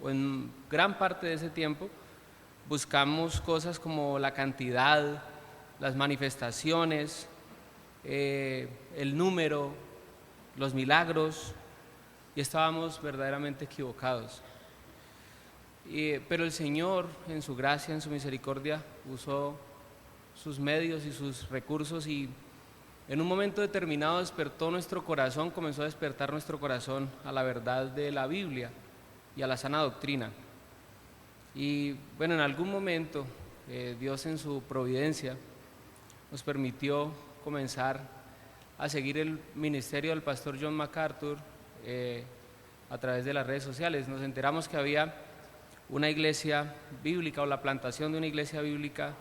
o en gran parte de ese tiempo, buscamos cosas como la cantidad, las manifestaciones, el número, los milagros, y estábamos verdaderamente equivocados. Pero el Señor, en su gracia, en su misericordia, usó sus medios y sus recursos, y en un momento determinado despertó nuestro corazón, comenzó a despertar nuestro corazón a la verdad de la Biblia y a la sana doctrina. Y bueno, en algún momento Dios en su providencia nos permitió comenzar a seguir el ministerio del pastor John MacArthur a través de las redes sociales. Nos enteramos que había una iglesia bíblica, o la plantación de una iglesia bíblica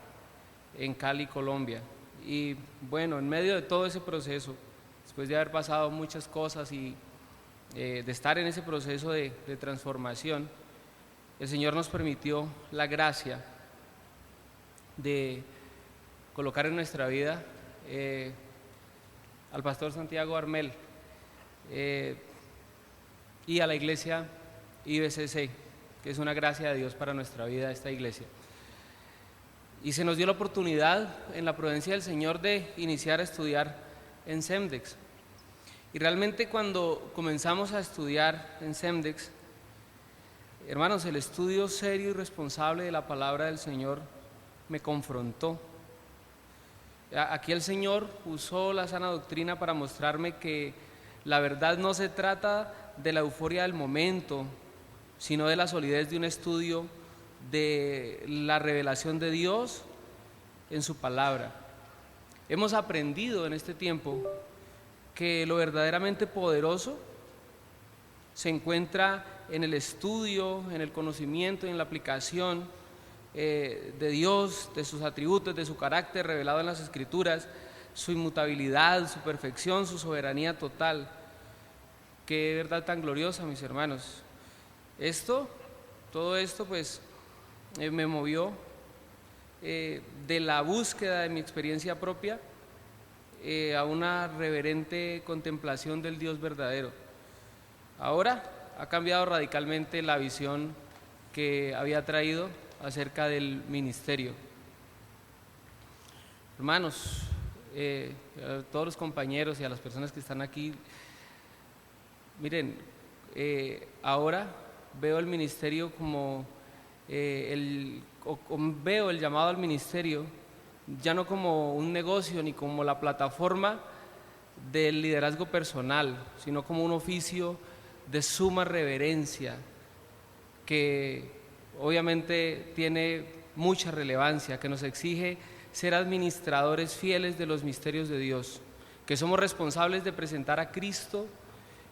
en Cali, Colombia. Y bueno, en medio de todo ese proceso, después de haber pasado muchas cosas y de estar en ese proceso de transformación, el Señor nos permitió la gracia de colocar en nuestra vida al pastor Santiago Armel y a la iglesia IBCC, que es una gracia de Dios para nuestra vida, esta iglesia. Y se nos dio la oportunidad, en la providencia del Señor, de iniciar a estudiar en SEMDEX. Y realmente cuando comenzamos a estudiar en SEMDEX, hermanos, el estudio serio y responsable de la palabra del Señor me confrontó. Aquí el Señor usó la sana doctrina para mostrarme que la verdad no se trata de la euforia del momento, sino de la solidez de un estudio de la revelación de Dios en su palabra. Hemos aprendido en este tiempo que lo verdaderamente poderoso se encuentra en el estudio, en el conocimiento y en la aplicación de Dios, de sus atributos, de su carácter revelado en las Escrituras, su inmutabilidad, su perfección, su soberanía total. Qué verdad tan gloriosa, mis hermanos. Todo esto pues me movió de la búsqueda de mi experiencia propia a una reverente contemplación del Dios verdadero. Ahora ha cambiado radicalmente la visión que había traído acerca del ministerio. Hermanos, a todos los compañeros y a las personas que están aquí, miren, ahora veo el ministerio como veo el llamado al ministerio ya no como un negocio ni como la plataforma del liderazgo personal, sino como un oficio de suma reverencia que obviamente tiene mucha relevancia, que nos exige ser administradores fieles de los misterios de Dios, que somos responsables de presentar a Cristo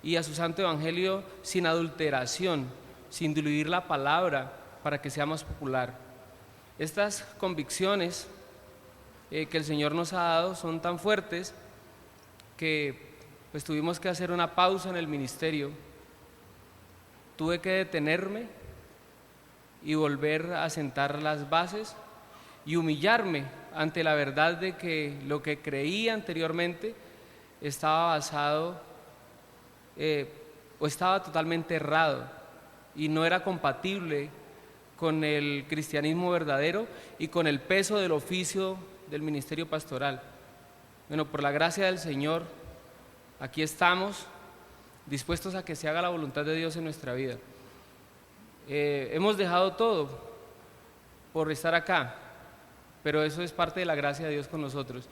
y a su santo evangelio sin adulteración, sin diluir la palabra para que sea más popular. Estas convicciones que el Señor nos ha dado son tan fuertes que pues tuvimos que hacer una pausa en el ministerio. Tuve que detenerme y volver a sentar las bases y humillarme ante la verdad de que lo que creía anteriormente estaba basado o estaba totalmente errado y no era compatible con el cristianismo verdadero y con el peso del oficio del ministerio pastoral. Bueno, por la gracia del Señor, aquí estamos dispuestos a que se haga la voluntad de Dios en nuestra vida. Hemos dejado todo por estar acá, pero eso es parte de la gracia de Dios con nosotros.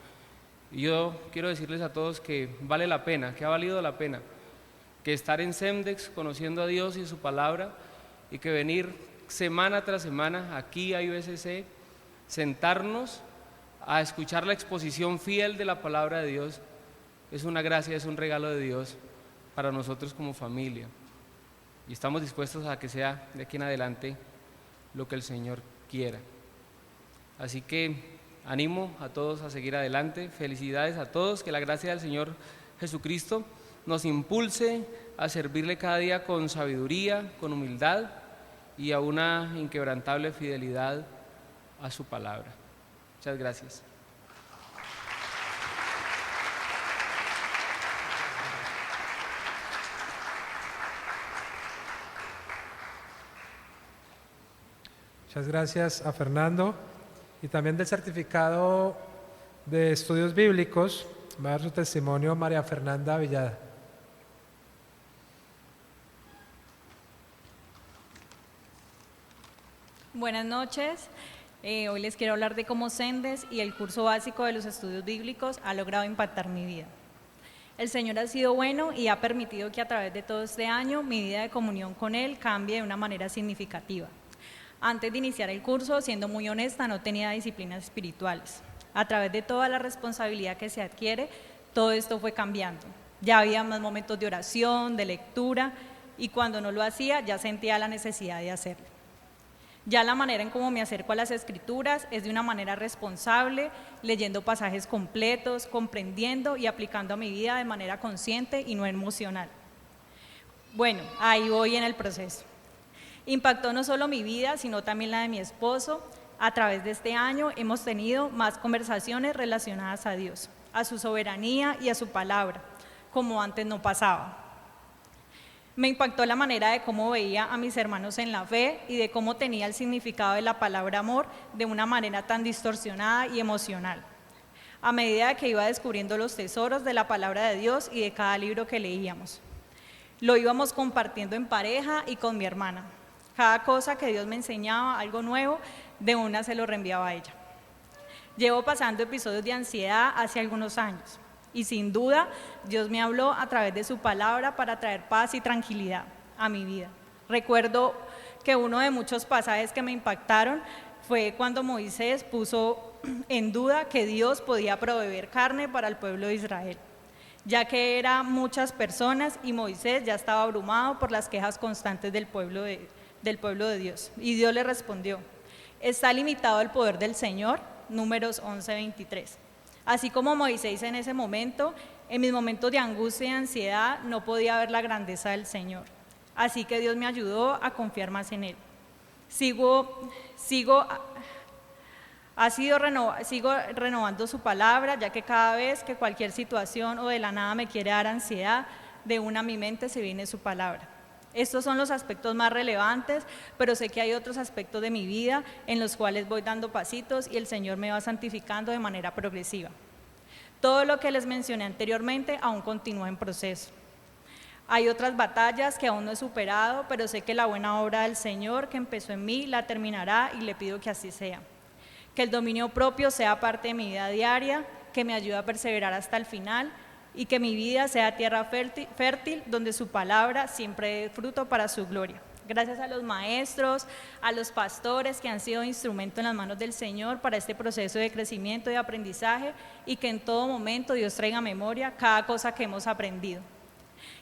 Y yo quiero decirles a todos que vale la pena, que ha valido la pena, que estar en Semdex conociendo a Dios y su palabra, y que venir semana tras semana aquí a IBCC, sentarnos a escuchar la exposición fiel de la palabra de Dios, es una gracia, es un regalo de Dios para nosotros como familia. Y estamos dispuestos a que sea de aquí en adelante lo que el Señor quiera. Así que animo a todos a seguir adelante. Felicidades a todos, que la gracia del Señor Jesucristo nos impulse a servirle cada día con sabiduría, con humildad y a una inquebrantable fidelidad a su palabra. Muchas gracias. Muchas gracias a Fernando. Y también del certificado de estudios bíblicos va a dar su testimonio María Fernanda Villada. Buenas noches. Hoy les quiero hablar de cómo Sendes y el curso básico de los estudios bíblicos ha logrado impactar mi vida. El Señor ha sido bueno y ha permitido que a través de todo este año mi vida de comunión con Él cambie de una manera significativa. Antes de iniciar el curso, siendo muy honesta, no tenía disciplinas espirituales. A través de toda la responsabilidad que se adquiere, todo esto fue cambiando. Ya había más momentos de oración, de lectura, y cuando no lo hacía, ya sentía la necesidad de hacerlo. Ya la manera en cómo me acerco a las escrituras es de una manera responsable, leyendo pasajes completos, comprendiendo y aplicando a mi vida de manera consciente y no emocional. Bueno, ahí voy en el proceso. Impactó no solo mi vida, sino también la de mi esposo. A través de este año hemos tenido más conversaciones relacionadas a Dios, a su soberanía y a su palabra, como antes no pasaba. Me impactó la manera de cómo veía a mis hermanos en la fe y de cómo tenía el significado de la palabra amor de una manera tan distorsionada y emocional. A medida que iba descubriendo los tesoros de la palabra de Dios y de cada libro que leíamos, lo íbamos compartiendo en pareja y con mi hermana. Cada cosa que Dios me enseñaba, algo nuevo, de una se lo reenviaba a ella. Llevo pasando episodios de ansiedad hace algunos años. Y sin duda, Dios me habló a través de su palabra para traer paz y tranquilidad a mi vida. Recuerdo que uno de muchos pasajes que me impactaron fue cuando Moisés puso en duda que Dios podía proveer carne para el pueblo de Israel, ya que eran muchas personas y Moisés ya estaba abrumado por las quejas constantes del pueblo de Dios. Y Dios le respondió: ¿está limitado el poder del Señor? Números 11:23. Así como Moisés en ese momento, en mis momentos de angustia y ansiedad no podía ver la grandeza del Señor. Así que Dios me ayudó a confiar más en Él. Sigo renovando su palabra, ya que cada vez que cualquier situación o de la nada me quiere dar ansiedad, de una a mi mente se viene su palabra. Estos son los aspectos más relevantes, pero sé que hay otros aspectos de mi vida en los cuales voy dando pasitos y el Señor me va santificando de manera progresiva. Todo lo que les mencioné anteriormente aún continúa en proceso. Hay otras batallas que aún no he superado, pero sé que la buena obra del Señor que empezó en mí la terminará y le pido que así sea. Que el dominio propio sea parte de mi vida diaria, que me ayude a perseverar hasta el final y que mi vida sea tierra fértil donde su palabra siempre dé fruto para su gloria. Gracias a los maestros, a los pastores que han sido instrumento en las manos del Señor para este proceso de crecimiento y aprendizaje, y que en todo momento Dios traiga a memoria cada cosa que hemos aprendido.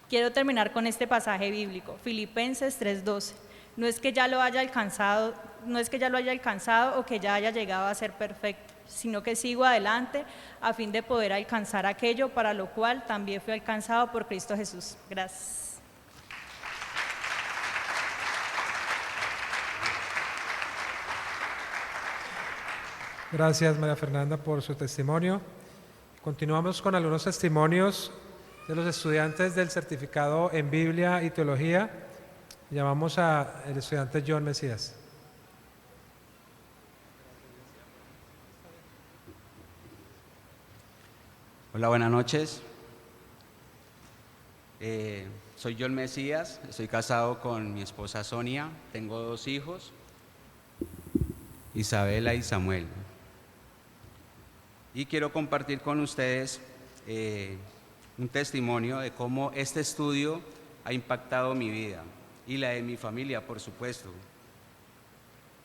Quiero terminar con este pasaje bíblico, Filipenses 3:12. No es que ya lo haya alcanzado o que ya haya llegado a ser perfecto, sino que sigo adelante a fin de poder alcanzar aquello para lo cual también fui alcanzado por Cristo Jesús. Gracias. Gracias, María Fernanda, por su testimonio. Continuamos con algunos testimonios de los estudiantes del certificado en Biblia y Teología. Llamamos al estudiante John Mesías. Hola, buenas noches. Soy John Mesías, estoy casado con mi esposa Sonia, tengo 2 hijos, Isabela y Samuel. Y quiero compartir con ustedes un testimonio de cómo este estudio ha impactado mi vida y la de mi familia, por supuesto.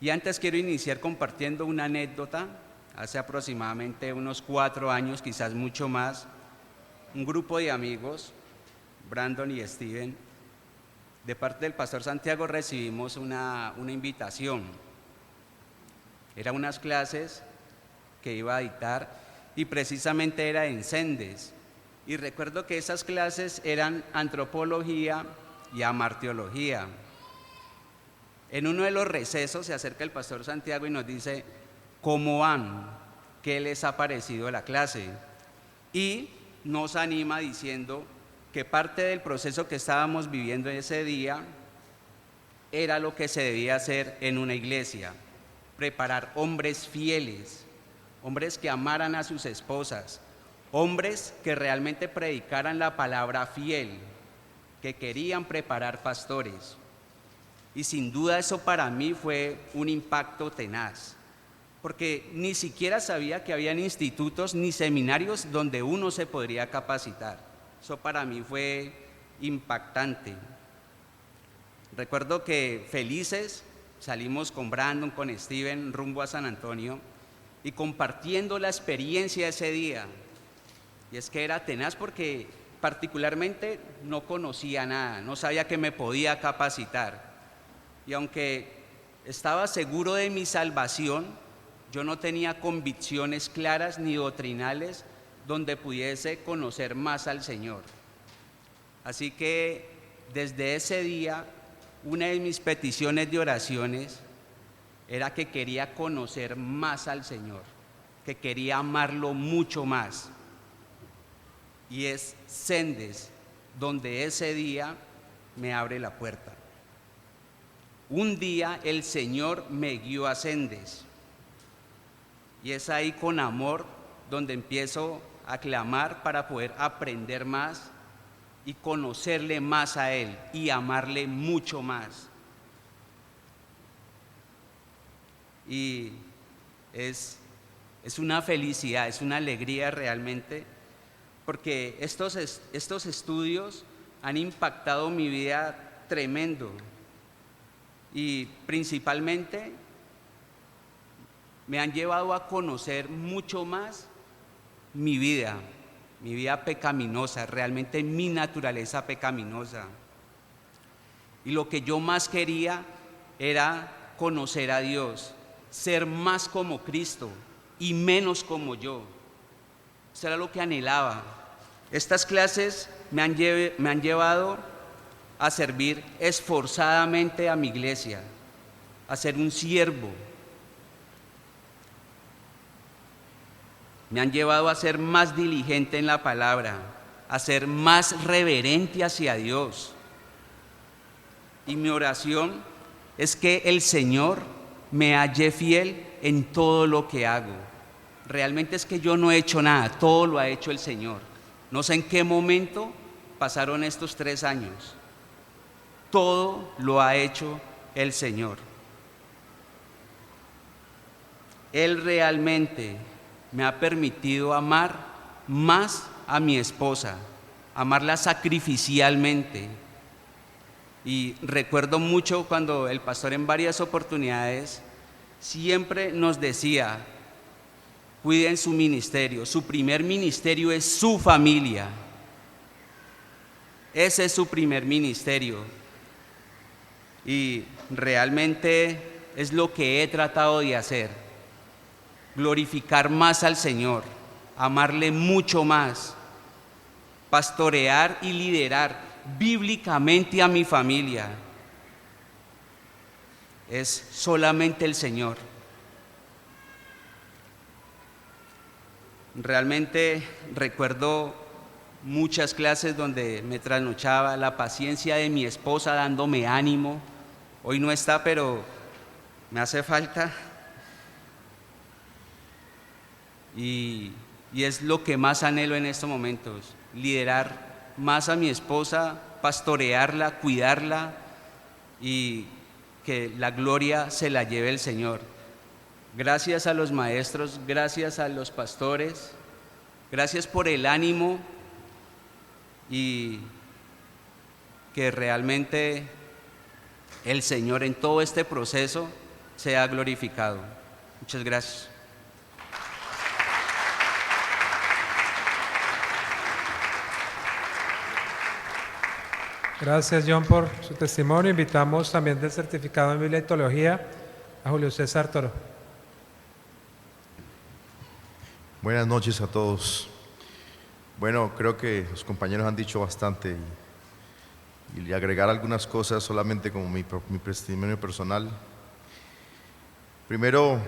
Y antes quiero iniciar compartiendo una anécdota. Hace aproximadamente unos 4 años, quizás mucho más, un grupo de amigos, Brandon y Steven, de parte del pastor Santiago recibimos una invitación. Eran unas clases que iba a dictar y precisamente era en Sendes. Y recuerdo que esas clases eran antropología y amarteología. En uno de los recesos se acerca el pastor Santiago y nos dice: ¿cómo van? ¿Qué les ha parecido la clase? Y nos anima diciendo que parte del proceso que estábamos viviendo ese día era lo que se debía hacer en una iglesia: preparar hombres fieles, hombres que amaran a sus esposas, hombres que realmente predicaran la palabra fiel, que querían preparar pastores. Y sin duda eso para mí fue un impacto tenaz, porque ni siquiera sabía que habían institutos ni seminarios donde uno se podría capacitar. Eso para mí fue impactante. Recuerdo que felices salimos con Brandon, con Steven, rumbo a San Antonio y compartiendo la experiencia de ese día. Y es que era tenaz porque particularmente no conocía nada, no sabía que me podía capacitar. Y aunque estaba seguro de mi salvación, yo no tenía convicciones claras ni doctrinales donde pudiese conocer más al Señor. Así que desde ese día, una de mis peticiones de oraciones era que quería conocer más al Señor, que quería amarlo mucho más. Y es Sendes donde ese día me abre la puerta. Un día el Señor me guió a Sendes. Y es ahí con amor donde empiezo a clamar para poder aprender más y conocerle más a Él y amarle mucho más. Y es una felicidad, es una alegría realmente, porque estos estudios han impactado mi vida tremendo y principalmente me han llevado a conocer mucho más mi vida pecaminosa, realmente mi naturaleza pecaminosa. Y lo que yo más quería era conocer a Dios, ser más como Cristo y menos como yo. Eso era lo que anhelaba. Estas clases me han llevado a servir esforzadamente a mi iglesia, a ser un siervo. Me han llevado a ser más diligente en la palabra, a ser más reverente hacia Dios. Y mi oración es que el Señor me halle fiel en todo lo que hago. Realmente es que yo no he hecho nada, todo lo ha hecho el Señor. No sé en qué momento pasaron estos 3 años. Todo lo ha hecho el Señor. Él realmente me ha permitido amar más a mi esposa, amarla sacrificialmente. Y recuerdo mucho cuando el pastor en varias oportunidades siempre nos decía: cuiden su ministerio, su primer ministerio es su familia. Ese es su primer ministerio. Y realmente es lo que he tratado de hacer: glorificar más al Señor, amarle mucho más, pastorear y liderar bíblicamente a mi familia. Es solamente el Señor. Realmente recuerdo muchas clases donde me trasnochaba, la paciencia de mi esposa dándome ánimo. Hoy no está, pero me hace falta. Y es lo que más anhelo en estos momentos: liderar más a mi esposa, pastorearla, cuidarla, y que la gloria se la lleve el Señor. Gracias a los maestros, gracias a los pastores, gracias por el ánimo, y que realmente el Señor en todo este proceso sea glorificado. Muchas gracias. Gracias, John, por su testimonio. Invitamos también del certificado en Biblia y Teología a Julio César Toro. Buenas noches a todos. Bueno, creo que los compañeros han dicho bastante, y agregar algunas cosas solamente como mi testimonio personal. Primero,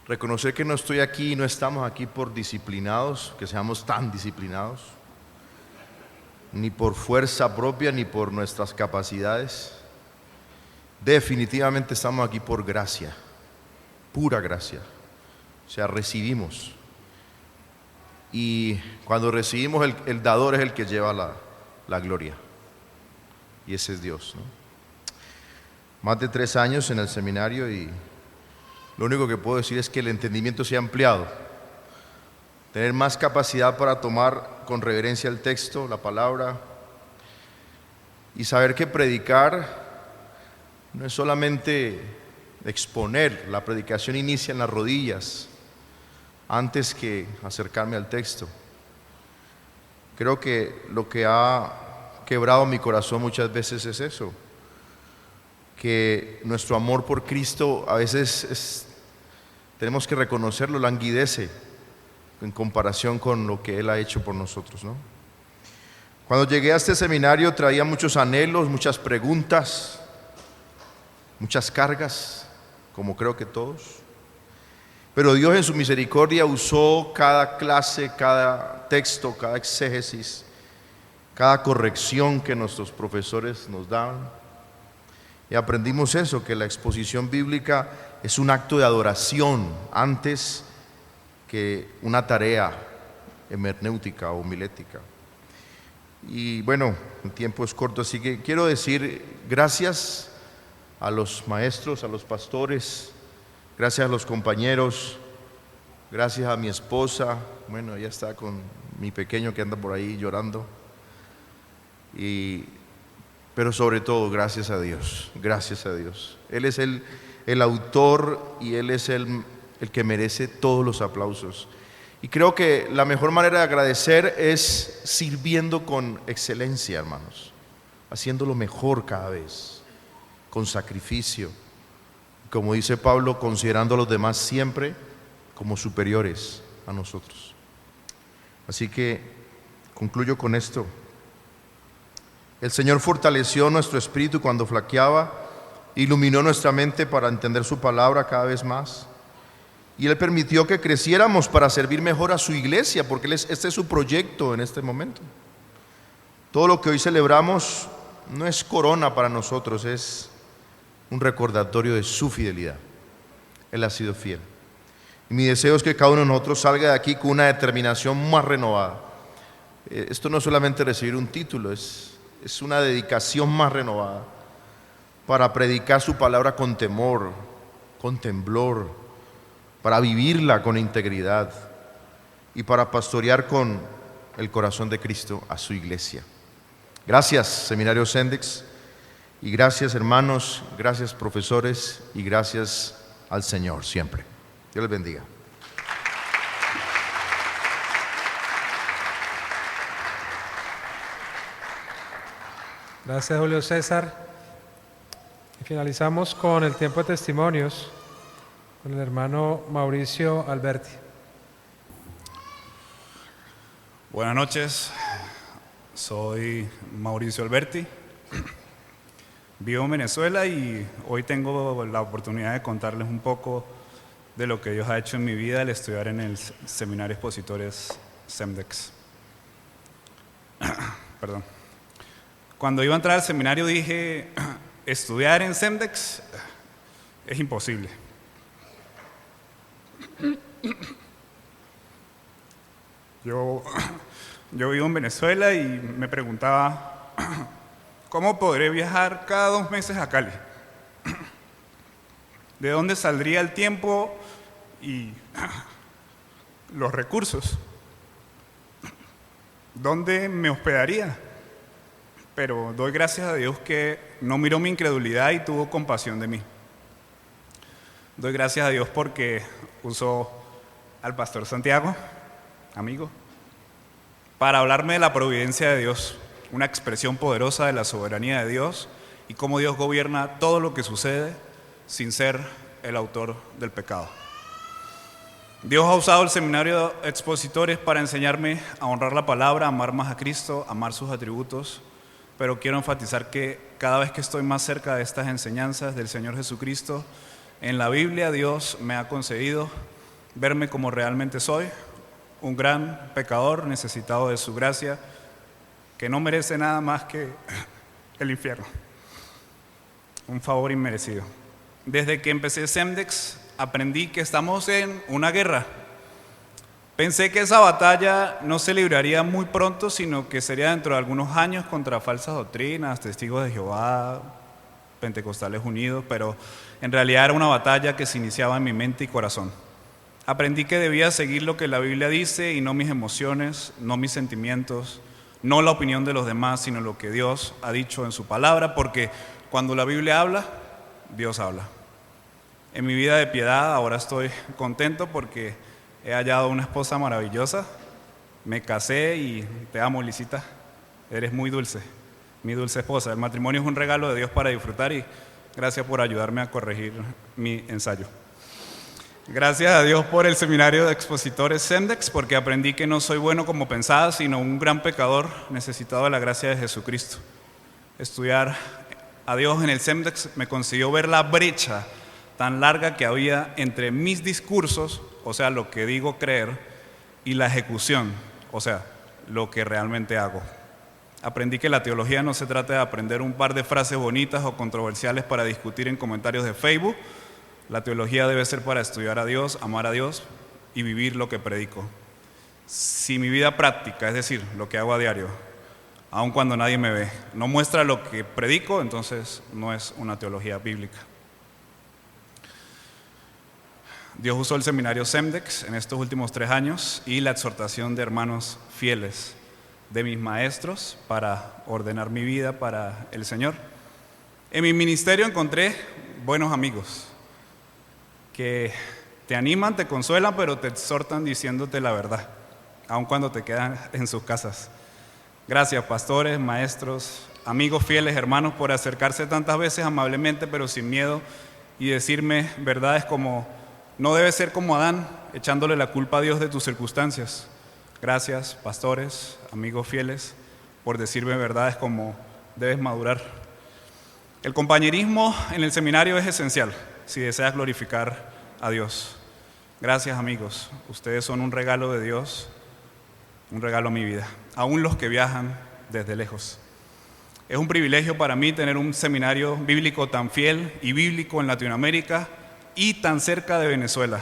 reconocer que no estoy aquí, no estamos aquí por disciplinados, que seamos tan disciplinados, ni por fuerza propia, ni por nuestras capacidades. Definitivamente estamos aquí por gracia, pura gracia. O sea, recibimos. Y cuando recibimos, el dador es el que lleva la gloria. Y ese es Dios, ¿no? Más de 3 años en el seminario, y lo único que puedo decir es que el entendimiento se ha ampliado. Tener más capacidad para tomar con reverencia el texto, la palabra, y saber que predicar no es solamente exponer. La predicación inicia en las rodillas antes que acercarme al texto. Creo que lo que ha quebrado mi corazón muchas veces es eso, que nuestro amor por Cristo a veces tenemos que reconocerlo, languidece en comparación con lo que Él ha hecho por nosotros, ¿no? Cuando llegué a este seminario traía muchos anhelos, muchas preguntas, muchas cargas, como creo que todos. Pero Dios en su misericordia usó cada clase, cada texto, cada exégesis, cada corrección que nuestros profesores nos daban. Y aprendimos eso, que la exposición bíblica es un acto de adoración antes que una tarea hermenéutica o homilética. Y bueno, el tiempo es corto, así que quiero decir gracias a los maestros, a los pastores, gracias a los compañeros, gracias a mi esposa. Bueno, ella está con mi pequeño que anda por ahí llorando. Pero sobre todo, gracias a Dios, gracias a Dios. Él es el autor, y Él es el que merece todos los aplausos. Y creo que la mejor manera de agradecer es sirviendo con excelencia, hermanos, haciéndolo mejor cada vez, con sacrificio. Como dice Pablo, considerando a los demás siempre como superiores a nosotros. Así que concluyo con esto. El Señor fortaleció nuestro espíritu cuando flaqueaba, iluminó nuestra mente para entender su palabra cada vez más. Y Él permitió que creciéramos para servir mejor a su iglesia, porque este es su proyecto en este momento. Todo lo que hoy celebramos no es corona para nosotros, es un recordatorio de su fidelidad. Él ha sido fiel. Y mi deseo es que cada uno de nosotros salga de aquí con una determinación más renovada Esto no es solamente recibir un título, es una dedicación más renovada para predicar su palabra con temor, con temblor, para vivirla con integridad y para pastorear con el corazón de Cristo a su iglesia. Gracias, Seminario Sendex, y gracias, hermanos, gracias, profesores, y gracias al Señor siempre. Dios les bendiga. Gracias, Julio César. Y finalizamos con el tiempo de testimonios con el hermano Mauricio Alberti. Buenas noches, soy Mauricio Alberti, vivo en Venezuela y hoy tengo la oportunidad de contarles un poco de lo que Dios ha hecho en mi vida al estudiar en el Seminario Expositores Semdex. Perdón. Cuando iba a entrar al seminario dije, estudiar en Semdex es imposible. Yo vivo en Venezuela y me preguntaba, ¿cómo podré viajar cada 2 meses a Cali? ¿De dónde saldría el tiempo y los recursos? ¿Dónde me hospedaría? Pero doy gracias a Dios que no miró mi incredulidad y tuvo compasión de mí. Doy gracias a Dios porque usó al pastor Santiago, amigo, para hablarme de la providencia de Dios, una expresión poderosa de la soberanía de Dios y cómo Dios gobierna todo lo que sucede sin ser el autor del pecado. Dios ha usado el Seminario de Expositores para enseñarme a honrar la palabra, a amar más a Cristo, a amar sus atributos, pero quiero enfatizar que cada vez que estoy más cerca de estas enseñanzas del Señor Jesucristo, en la Biblia Dios me ha concedido verme como realmente soy, un gran pecador necesitado de su gracia, que no merece nada más que el infierno, un favor inmerecido. Desde que empecé Semdex aprendí que estamos en una guerra. Pensé que esa batalla no se libraría muy pronto, sino que sería dentro de algunos años contra falsas doctrinas, testigos de Jehová, pentecostales unidos, pero en realidad era una batalla que se iniciaba en mi mente y corazón. Aprendí que debía seguir lo que la Biblia dice y no mis emociones, no mis sentimientos, no la opinión de los demás, sino lo que Dios ha dicho en su palabra, porque cuando la Biblia habla, Dios habla. En mi vida de piedad ahora estoy contento porque he hallado una esposa maravillosa, me casé y te amo, Lisita, eres muy dulce, mi dulce esposa. El matrimonio es un regalo de Dios para disfrutar y gracias por ayudarme a corregir mi ensayo. Gracias a Dios por el Seminario de Expositores Semdex, porque aprendí que no soy bueno como pensaba, sino un gran pecador necesitado de la gracia de Jesucristo. Estudiar a Dios en el Semdex me consiguió ver la brecha tan larga que había entre mis discursos, o sea, lo que digo creer, y la ejecución, o sea, lo que realmente hago. Aprendí que la teología no se trata de aprender un par de frases bonitas o controversiales para discutir en comentarios de Facebook. La teología debe ser para estudiar a Dios, amar a Dios y vivir lo que predico. Si mi vida práctica, es decir, lo que hago a diario, aun cuando nadie me ve, no muestra lo que predico, entonces no es una teología bíblica. Dios usó el Seminario Semdex en estos últimos 3 años y la exhortación de hermanos fieles, de mis maestros, para ordenar mi vida para el Señor. En mi ministerio encontré buenos amigos que te animan, te consuelan, pero te exhortan diciéndote la verdad, aun cuando te quedan en sus casas. Gracias, pastores, maestros, amigos fieles, hermanos, por acercarse tantas veces amablemente, pero sin miedo, y decirme verdades como: no debes ser como Adán, echándole la culpa a Dios de tus circunstancias. Gracias, pastores, amigos fieles, por decirme verdades como: debes madurar. El compañerismo en el seminario es esencial si deseas glorificar a Dios. Gracias, amigos, ustedes son un regalo de Dios, un regalo a mi vida, aún los que viajan desde lejos. Es un privilegio para mí tener un seminario bíblico tan fiel y bíblico en Latinoamérica y tan cerca de Venezuela.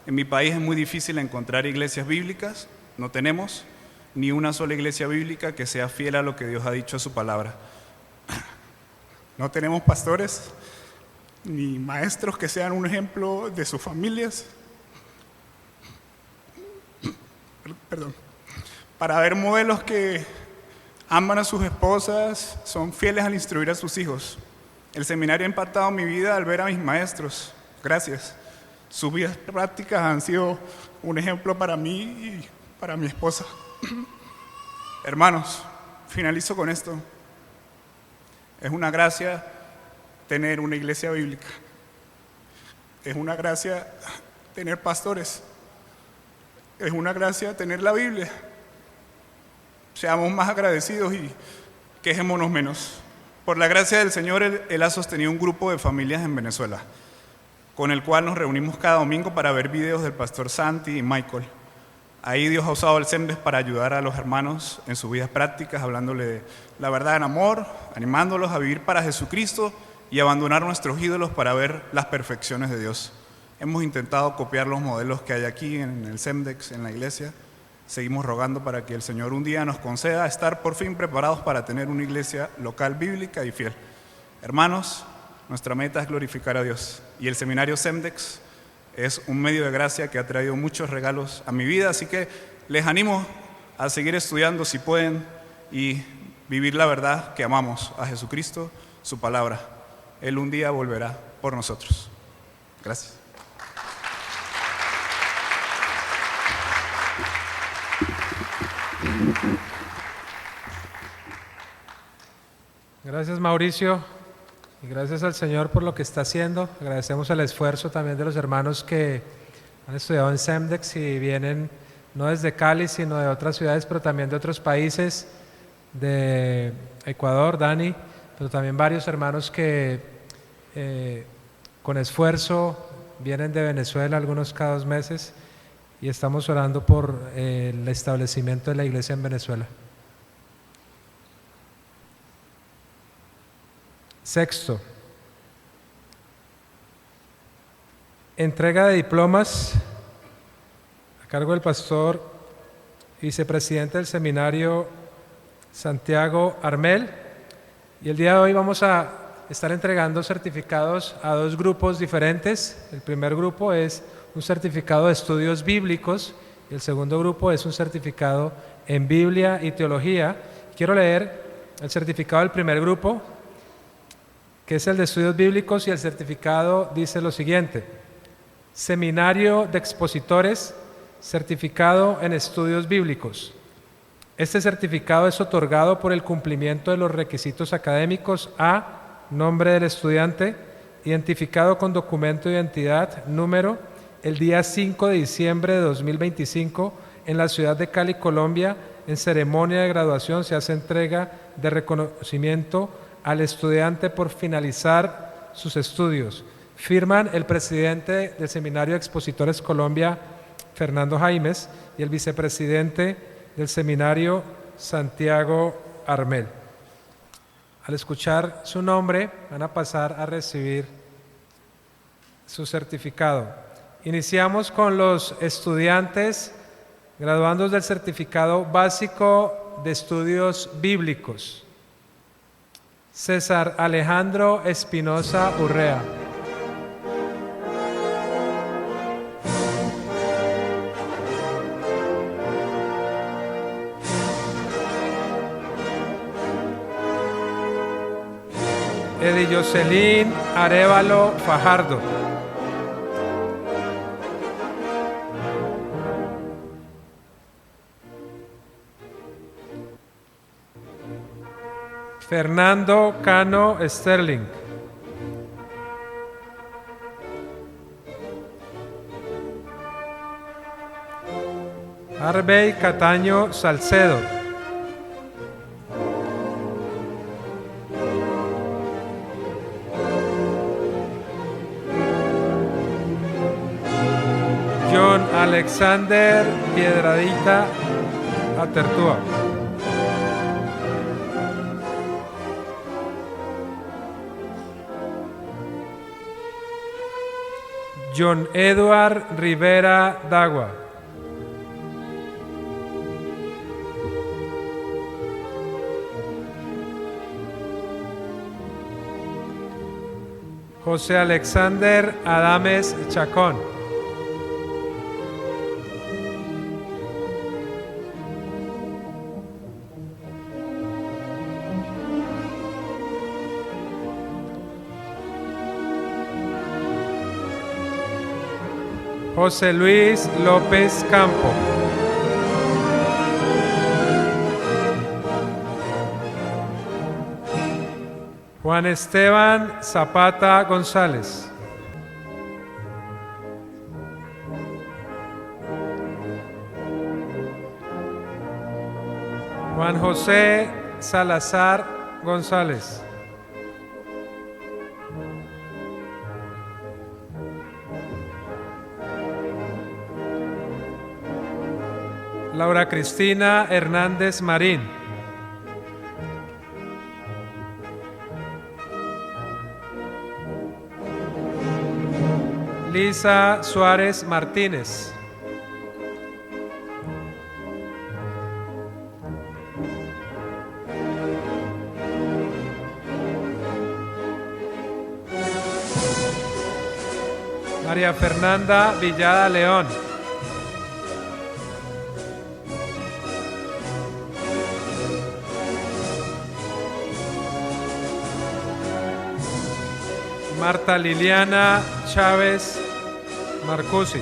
En mi país es muy difícil encontrar iglesias bíblicas, no tenemos, ni una sola iglesia bíblica que sea fiel a lo que Dios ha dicho a su palabra. No tenemos pastores ni maestros que sean un ejemplo de sus familias. Perdón. Para ver modelos que aman a sus esposas, son fieles al instruir a sus hijos. El seminario ha impactado mi vida al ver a mis maestros. Gracias. Sus vidas prácticas han sido un ejemplo para mí y para mi esposa. Hermanos, finalizo con esto. Es una gracia tener una iglesia bíblica. Es una gracia tener pastores. Es una gracia tener la Biblia. Seamos más agradecidos y quejémonos menos. Por la gracia del Señor, Él ha sostenido un grupo de familias en Venezuela, con el cual nos reunimos cada domingo para ver videos del pastor Santi y Michael. Ahí Dios ha usado el SEMDES para ayudar a los hermanos en sus vidas prácticas, hablándole de la verdad en amor, animándolos a vivir para Jesucristo y abandonar nuestros ídolos para ver las perfecciones de Dios. Hemos intentado copiar los modelos que hay aquí en el SEMDEX, en la iglesia. Seguimos rogando para que el Señor un día nos conceda estar por fin preparados para tener una iglesia local bíblica y fiel. Hermanos, nuestra meta es glorificar a Dios y el seminario SEMDEX es un medio de gracia que ha traído muchos regalos a mi vida, así que les animo a seguir estudiando si pueden y vivir la verdad que amamos a Jesucristo, su palabra. Él un día volverá por nosotros. Gracias. Gracias, Mauricio, y gracias al Señor por lo que está haciendo. Agradecemos el esfuerzo también de los hermanos que han estudiado en SEMDEX y vienen no desde Cali, sino de otras ciudades, pero también de otros países, de Ecuador, Dani, pero también varios hermanos que con esfuerzo vienen de Venezuela, algunos cada 2 meses, y estamos orando por el establecimiento de la iglesia en Venezuela. Sexto, entrega de diplomas a cargo del pastor y vicepresidente del seminario Santiago Armel. Y el día de hoy vamos a estar entregando certificados a 2 grupos diferentes. El primer grupo es un certificado de estudios bíblicos y el segundo grupo es un certificado en Biblia y teología. Quiero leer el certificado del primer grupo, que es el de estudios bíblicos, y el certificado dice lo siguiente: Seminario de Expositores, certificado en estudios bíblicos. Este certificado es otorgado por el cumplimiento de los requisitos académicos a nombre del estudiante, identificado con documento de identidad, número, el día 5 de diciembre de 2025, en la ciudad de Cali, Colombia. En ceremonia de graduación se hace entrega de reconocimiento al estudiante por finalizar sus estudios. Firman el presidente del Seminario de Expositores Colombia, Fernando Jaimes, y el vicepresidente del seminario, Santiago Armel. Al escuchar su nombre, van a pasar a recibir su certificado. Iniciamos con los estudiantes graduandos del certificado básico de estudios bíblicos. César Alejandro Espinosa Urrea. Ediyocelín Arévalo Fajardo. Fernando Cano Sterling. Arbey Cataño Salcedo. John Alexander Piedradita Atertúa. John Edward Rivera Dagua. José Alexander Adames Chacón. José Luis López Campo. Juan Esteban Zapata González. Juan José Salazar González. Laura Cristina Hernández Marín. Lisa Suárez Martínez. María Fernanda Villada León. Marta Liliana Chávez Marcusi.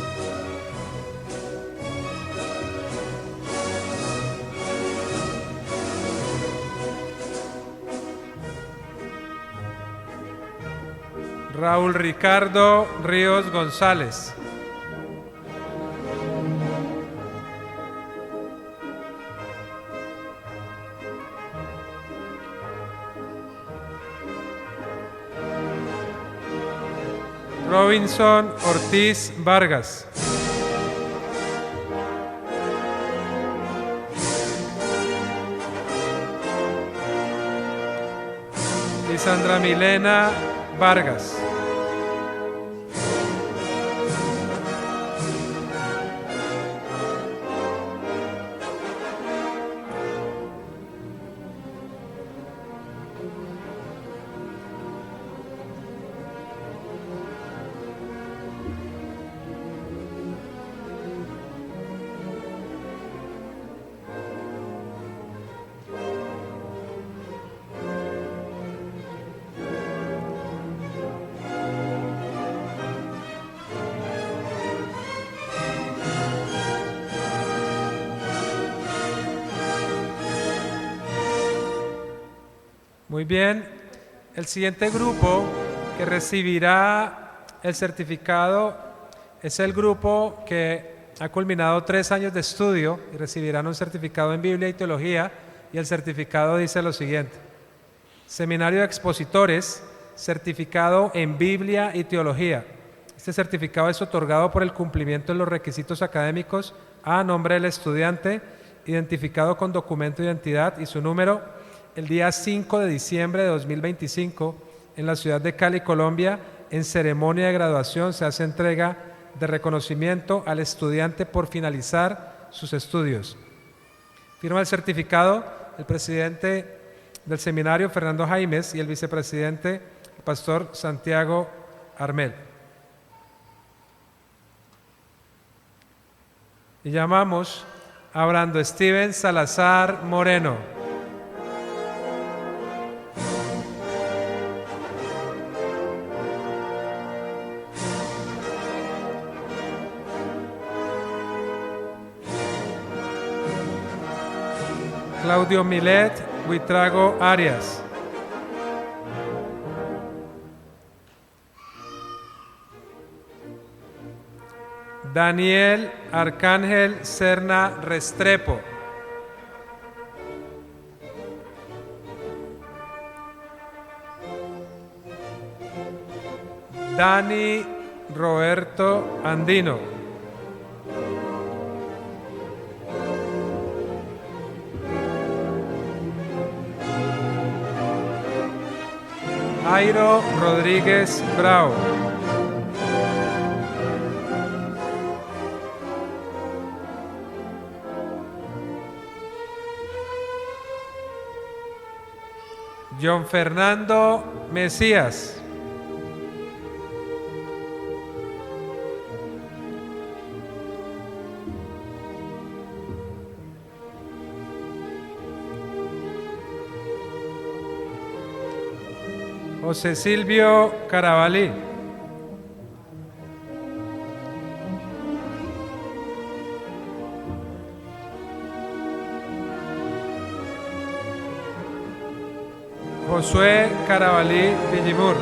Raúl Ricardo Ríos González. Robinson Ortiz Vargas. Lisandra Milena Vargas. Muy bien, el siguiente grupo que recibirá el certificado es el grupo que ha culminado 3 años de estudio y recibirán un certificado en Biblia y Teología, y el certificado dice lo siguiente: Seminario de Expositores, certificado en Biblia y Teología. Este certificado es otorgado por el cumplimiento de los requisitos académicos a nombre del estudiante, identificado con documento de identidad y su número, el día 5 de diciembre de 2025, en la ciudad de Cali, Colombia. En ceremonia de graduación se hace entrega de reconocimiento al estudiante por finalizar sus estudios. Firma el certificado el presidente del seminario, Fernando Jaimes, y el vicepresidente, el pastor Santiago Armel. Y llamamos a Brando Steven Salazar Moreno. Claudio Milet Huitrago Arias. Daniel Arcángel Serna Restrepo. Dani Roberto Andino. Jairo Rodríguez Bravo. John Fernando Mesías. José Silvio Carabalí. Josué Carabalí Villimur.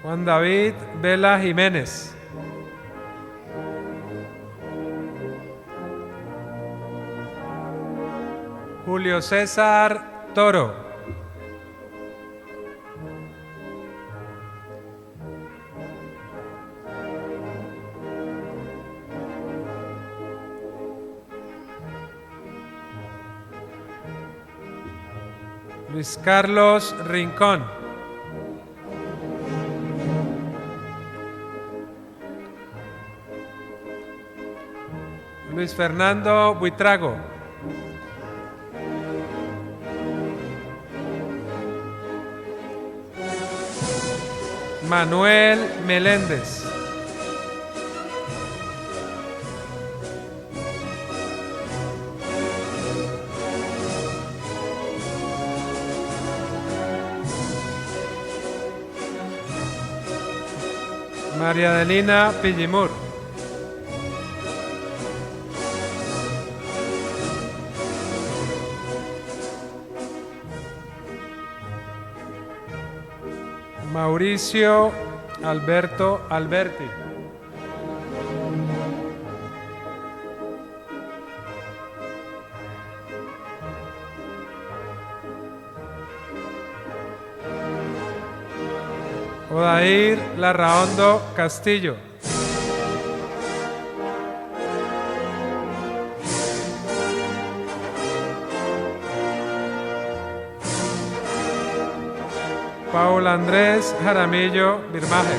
Juan David Vela Jiménez. Julio César Toro. Luis Carlos Rincón. Luis Fernando Buitrago. Manuel Meléndez. María Adelina Pillimur. Mauricio Alberto Alberti. Odair Larraondo Castillo. Paul Andrés Jaramillo Birmaje.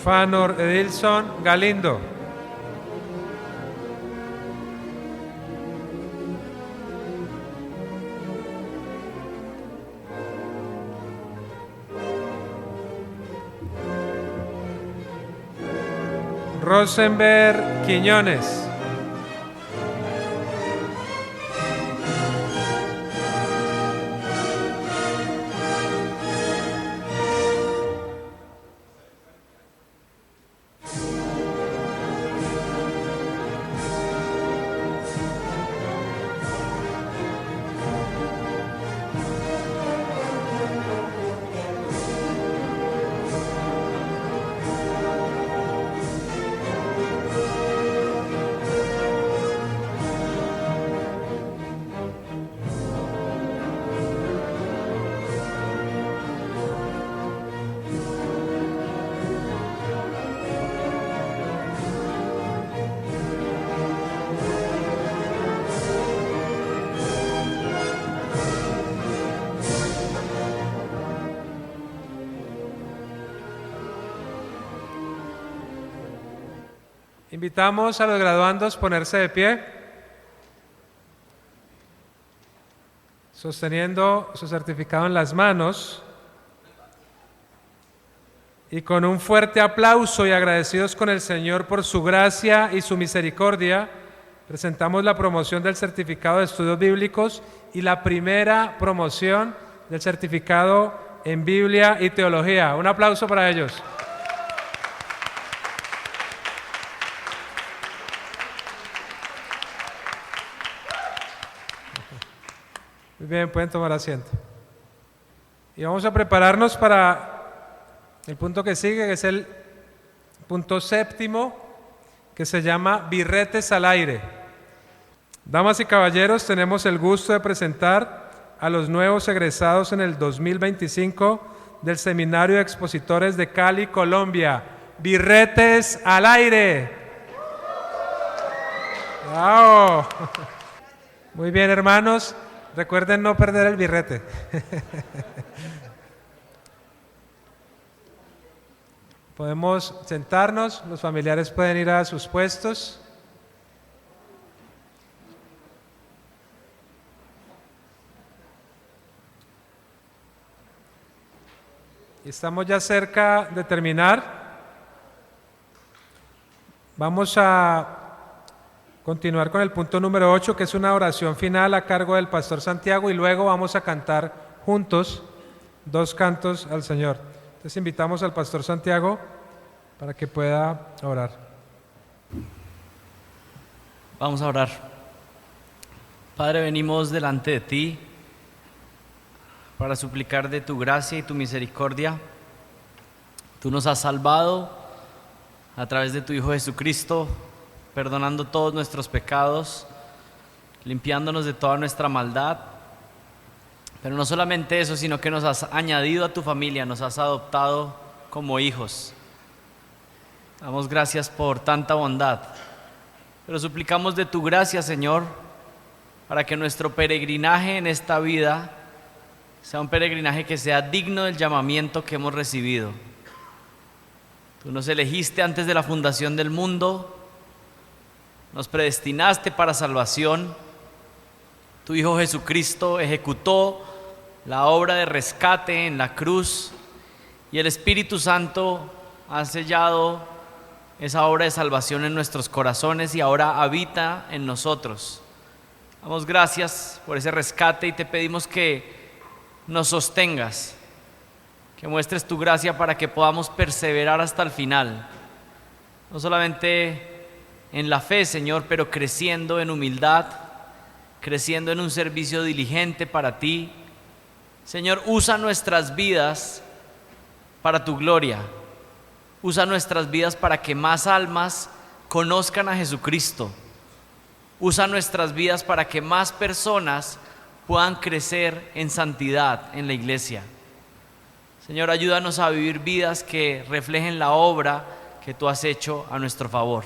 Fanor Edilson Galindo. Rosenberg Quiñones. Invitamos a los graduandos a ponerse de pie, sosteniendo su certificado en las manos, y con un fuerte aplauso y agradecidos con el Señor por su gracia y su misericordia, presentamos la promoción del certificado de estudios bíblicos y la primera promoción del certificado en Biblia y Teología. Un aplauso para ellos. Muy bien, pueden tomar asiento. Y vamos a prepararnos para el punto que sigue, que es el punto séptimo, que se llama Birretes al aire. Damas y caballeros, tenemos el gusto de presentar a los nuevos egresados en el 2025 del Seminario de Expositores de Cali, Colombia. Birretes al aire. ¡Bravo! Muy bien, hermanos. Recuerden no perder el birrete. Podemos sentarnos, los familiares pueden ir a sus puestos. Estamos ya cerca de terminar. Vamos a continuar con el punto número 8, que es una oración final a cargo del pastor Santiago, y luego vamos a cantar juntos 2 cantos al Señor. Entonces invitamos al pastor Santiago para que pueda orar. Vamos a orar. Padre, venimos delante de ti para suplicar de tu gracia y tu misericordia. Tú nos has salvado a través de tu Hijo Jesucristo, perdonando todos nuestros pecados, limpiándonos de toda nuestra maldad. Pero no solamente eso, sino que nos has añadido a tu familia, nos has adoptado como hijos. Damos gracias por tanta bondad. Pero suplicamos de tu gracia, Señor, para que nuestro peregrinaje en esta vida sea un peregrinaje que sea digno del llamamiento que hemos recibido. Tú nos elegiste antes de la fundación del mundo, nos predestinaste para salvación. Tu Hijo Jesucristo ejecutó la obra de rescate en la cruz y el Espíritu Santo ha sellado esa obra de salvación en nuestros corazones y ahora habita en nosotros. Damos gracias por ese rescate y te pedimos que nos sostengas, que muestres tu gracia para que podamos perseverar hasta el final, no solamente en la fe, Señor, pero creciendo en humildad, creciendo en un servicio diligente para ti. Señor, usa nuestras vidas para tu gloria, usa nuestras vidas para que más almas conozcan a Jesucristo, usa nuestras vidas para que más personas puedan crecer en santidad en la iglesia. Señor, ayúdanos a vivir vidas que reflejen la obra que tú has hecho a nuestro favor.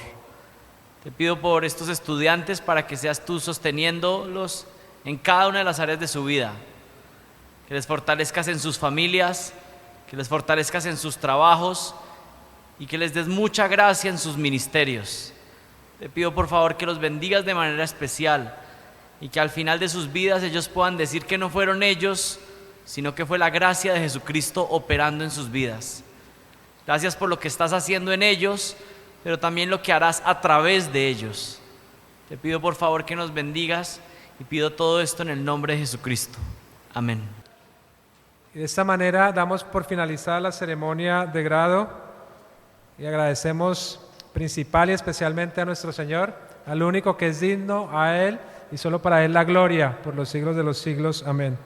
Te pido por estos estudiantes para que seas tú sosteniéndolos en cada una de las áreas de su vida, que les fortalezcas en sus familias, que les fortalezcas en sus trabajos y que les des mucha gracia en sus ministerios. Te pido por favor que los bendigas de manera especial y que al final de sus vidas ellos puedan decir que no fueron ellos, sino que fue la gracia de Jesucristo operando en sus vidas. Gracias por lo que estás haciendo en ellos, pero también lo que harás a través de ellos. Te pido por favor que nos bendigas y pido todo esto en el nombre de Jesucristo. Amén. Y de esta manera damos por finalizada la ceremonia de grado y agradecemos principal y especialmente a nuestro Señor, al único que es digno, a Él y solo para Él la gloria por los siglos de los siglos. Amén.